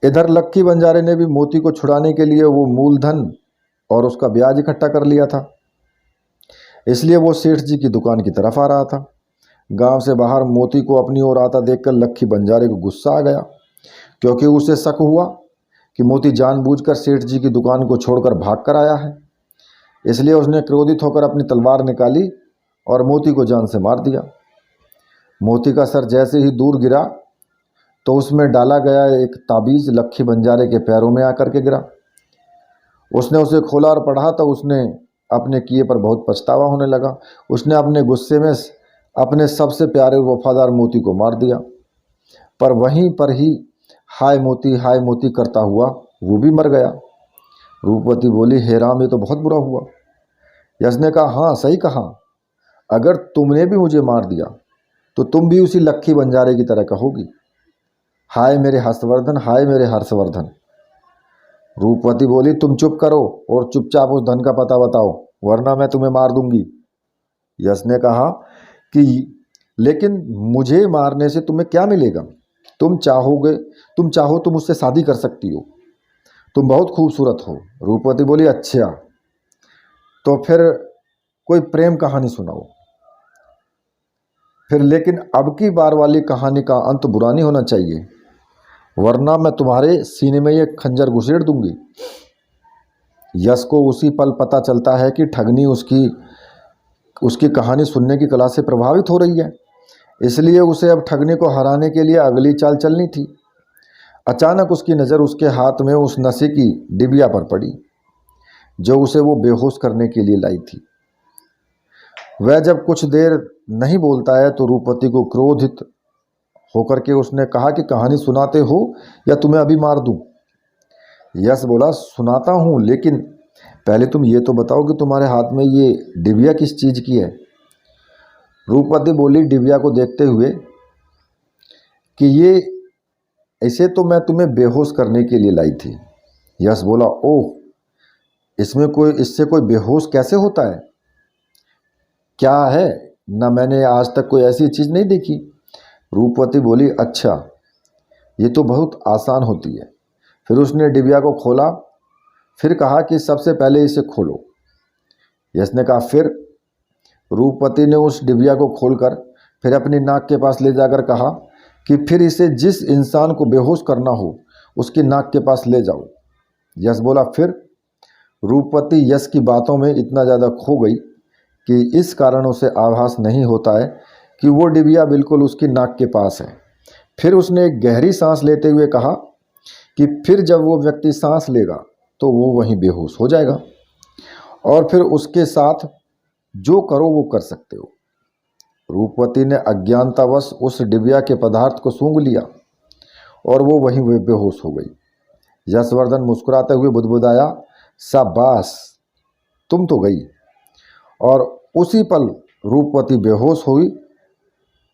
इधर लक्खी बंजारे ने भी मोती को छुड़ाने के लिए वो मूलधन और उसका ब्याज इकट्ठा कर लिया था, इसलिए वो सेठ जी की दुकान की तरफ आ रहा था। गांव से बाहर मोती को अपनी ओर आता देखकर लक्खी बंजारे को गुस्सा आ गया, क्योंकि उसे शक हुआ कि मोती जानबूझकर सेठ जी की दुकान को छोड़कर भाग कर आया है। इसलिए उसने क्रोधित होकर अपनी तलवार निकाली और मोती को जान से मार दिया। मोती का सर जैसे ही दूर गिरा तो उसमें डाला गया एक ताबीज़ लक्खी बंजारे के पैरों में आकर के गिरा। उसने उसे खोला और पढ़ा तो उसने अपने किए पर बहुत पछतावा होने लगा। उसने अपने गुस्से में अपने सबसे प्यारे और वफादार मोती को मार दिया, पर वहीं पर ही हाय मोती करता हुआ वो भी मर गया। रूपवती बोली हे राम, ये तो बहुत बुरा हुआ। यश ने कहा हाँ सही कहा, अगर तुमने भी मुझे मार दिया तो तुम भी उसी लक्खी बंजारे की तरह कहोगी हाय मेरे हर्षवर्धन, हाय मेरे हर्षवर्धन। रूपवती बोली तुम चुप करो और चुपचाप उस धन का पता बताओ, वरना मैं तुम्हें मार दूंगी। यश ने कहा कि लेकिन मुझे मारने से तुम्हें क्या मिलेगा, तुम चाहो तो मुझसे शादी कर सकती हो, तुम बहुत खूबसूरत हो। रूपवती बोली अच्छा, तो फिर कोई प्रेम कहानी सुनाओ। फिर लेकिन अब की बार वाली कहानी का अंत बुरा नहीं होना चाहिए, वरना मैं तुम्हारे सीने में ये खंजर घुसेड़ दूंगी। यश को उसी पल पता चलता है कि ठगनी उसकी कहानी सुनने की कला से प्रभावित हो रही है, इसलिए उसे अब ठगनी को हराने के लिए अगली चाल चलनी थी। अचानक उसकी नज़र उसके हाथ में उस नशे की डिबिया पर पड़ी जो उसे वो बेहोश करने के लिए लाई थी। वह जब कुछ देर नहीं बोलता है तो रूपवती को क्रोधित होकर के उसने कहा कि कहानी सुनाते हो या तुम्हें अभी मार दूं। यश बोला सुनाता हूँ, लेकिन पहले तुम ये तो बताओ कि तुम्हारे हाथ में ये डिबिया किस चीज़ की है। रूपवती बोली डिबिया को देखते हुए कि ये इसे तो मैं तुम्हें बेहोश करने के लिए लाई थी। यश बोला ओह, इससे कोई बेहोश कैसे होता है, क्या है ना, मैंने आज तक कोई ऐसी चीज़ नहीं देखी। रूपवती बोली अच्छा, ये तो बहुत आसान होती है। फिर उसने डिबिया को खोला, फिर कहा कि सबसे पहले इसे खोलो। यश ने कहा फिर। रूपवती ने उस डिबिया को खोलकर फिर अपनी नाक के पास ले जाकर कहा कि फिर इसे जिस इंसान को बेहोश करना हो उसकी नाक के पास ले जाओ। यश बोला फिर। रूपवती यश की बातों में इतना ज़्यादा खो गई कि इस कारण उसे आभास नहीं होता है कि वो डिबिया बिल्कुल उसकी नाक के पास है। फिर उसने एक गहरी सांस लेते हुए कहा कि फिर जब वो व्यक्ति सांस लेगा तो वो वहीं बेहोश हो जाएगा और फिर उसके साथ जो करो वो कर सकते हो। रूपवती ने अज्ञानतावश उस डिबिया के पदार्थ को सूंघ लिया और वो वहीं बेहोश हो गई। यशवर्धन मुस्कुराते हुए बुदबुदाया, शाबाश, तुम तो गई। और उसी पल रूपवती बेहोश हुई।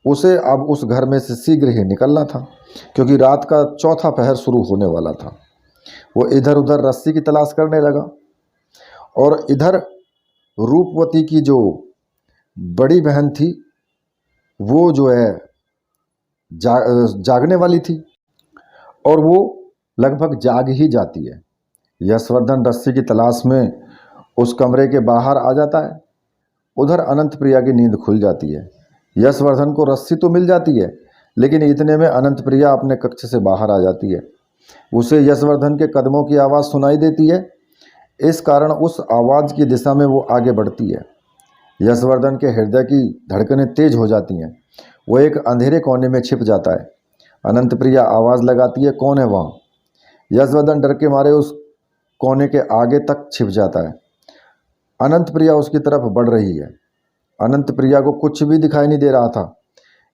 उसे अब उस घर में से शीघ्र ही निकलना था क्योंकि रात का चौथा पहर शुरू होने वाला था। वो इधर उधर रस्सी की तलाश करने लगा और इधर रूपवती की जो बड़ी बहन थी वो जो है जागने वाली थी और वो लगभग जाग ही जाती है। यशवर्धन रस्सी की तलाश में उस कमरे के बाहर आ जाता है। उधर अनंत प्रिया की नींद खुल जाती है। यशवर्धन को रस्सी तो मिल जाती है लेकिन इतने में अनंत प्रिया अपने कक्ष से बाहर आ जाती है। उसे यशवर्धन के कदमों की आवाज़ सुनाई देती है। इस कारण उस आवाज़ की दिशा में वो आगे बढ़ती है। यशवर्धन के हृदय की धड़कनें तेज हो जाती हैं। वो एक अंधेरे कोने में छिप जाता है। अनंत प्रिया आवाज़ लगाती है, कौन है वहाँ? यशवर्धन डर के मारे उस कोने के आगे तक छिप जाता है। अनंत प्रिया उसकी तरफ बढ़ रही है। अनंत प्रिया को कुछ भी दिखाई नहीं दे रहा था।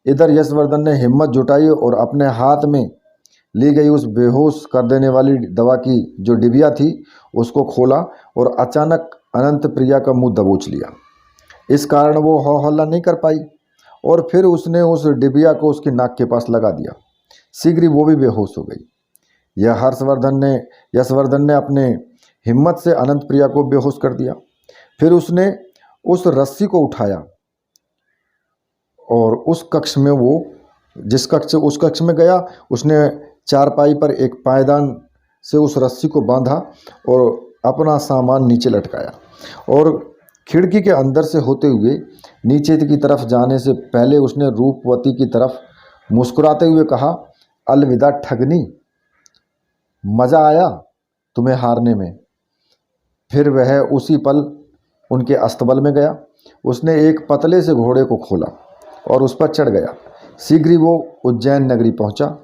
इधर यशवर्धन ने हिम्मत जुटाई और अपने हाथ में ली गई उस बेहोश कर देने वाली दवा की जो डिबिया थी उसको खोला और अचानक अनंत प्रिया का मुंह दबोच लिया। इस कारण वो हो हल्ला नहीं कर पाई और फिर उसने उस डिबिया को उसकी नाक के पास लगा दिया। शीघ्र ही वो भी बेहोश हो गई। यह यशवर्धन ने अपने हिम्मत से अनंत प्रिया को बेहोश कर दिया। फिर उसने उस रस्सी को उठाया और उस कक्ष में वो उस कक्ष में गया। उसने चारपाई पर एक पायदान से उस रस्सी को बांधा और अपना सामान नीचे लटकाया और खिड़की के अंदर से होते हुए नीचे की तरफ जाने से पहले उसने रूपवती की तरफ मुस्कुराते हुए कहा, अलविदा ठगनी, मज़ा आया तुम्हें हारने में। फिर वह उसी पल उनके अस्तबल में गया। उसने एक पतले से घोड़े को खोला और उस पर चढ़ गया। शीघ्र ही वो उज्जैन नगरी पहुंचा।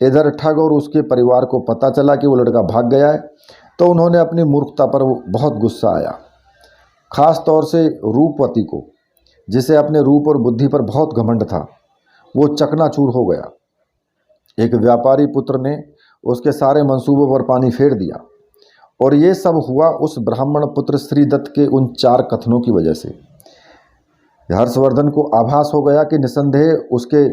इधर ठग और उसके परिवार को पता चला कि वो लड़का भाग गया है तो उन्होंने अपनी मूर्खता पर बहुत गुस्सा आया। खास तौर से रूपवती को, जिसे अपने रूप और बुद्धि पर बहुत घमंड था, वो चकनाचूर हो गया। एक व्यापारी पुत्र ने उसके सारे मंसूबों पर पानी फेर दिया और ये सब हुआ उस ब्राह्मण पुत्र श्रीदत्त के उन 4 कथनों की वजह से। हर्षवर्धन को आभास हो गया कि निसंदेह उसके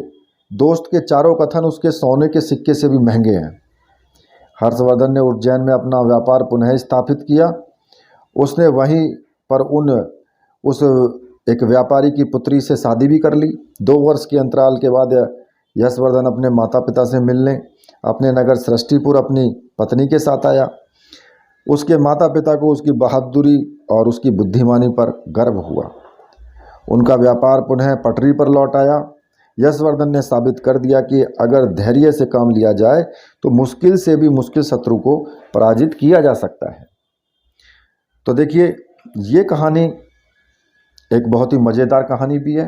दोस्त के चारों कथन उसके सोने के सिक्के से भी महंगे हैं। हर्षवर्धन ने उज्जैन में अपना व्यापार पुनः स्थापित किया। उसने वहीं पर उस एक व्यापारी की पुत्री से शादी भी कर ली। 2 वर्ष के अंतराल के बाद यशवर्धन अपने माता पिता से मिलने अपने नगर सृष्टिपुर अपनी पत्नी के साथ आया। उसके माता पिता को उसकी बहादुरी और उसकी बुद्धिमानी पर गर्व हुआ। उनका व्यापार पुनः पटरी पर लौट आया। यशवर्धन ने साबित कर दिया कि अगर धैर्य से काम लिया जाए तो मुश्किल से भी मुश्किल शत्रु को पराजित किया जा सकता है। तो देखिए, ये कहानी एक बहुत ही मज़ेदार कहानी भी है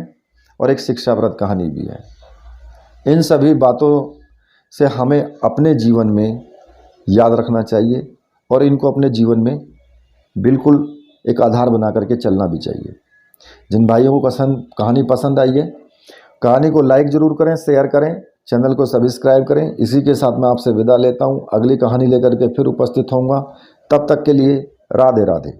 और एक शिक्षाप्रद कहानी भी है। इन सभी बातों से हमें अपने जीवन में याद रखना चाहिए और इनको अपने जीवन में बिल्कुल एक आधार बना करके चलना भी चाहिए। जिन भाइयों को कहानी पसंद आई है, कहानी को लाइक ज़रूर करें, शेयर करें, चैनल को सब्सक्राइब करें। इसी के साथ मैं आपसे विदा लेता हूं। अगली कहानी लेकर के फिर उपस्थित होऊंगा। तब तक के लिए राधे राधे।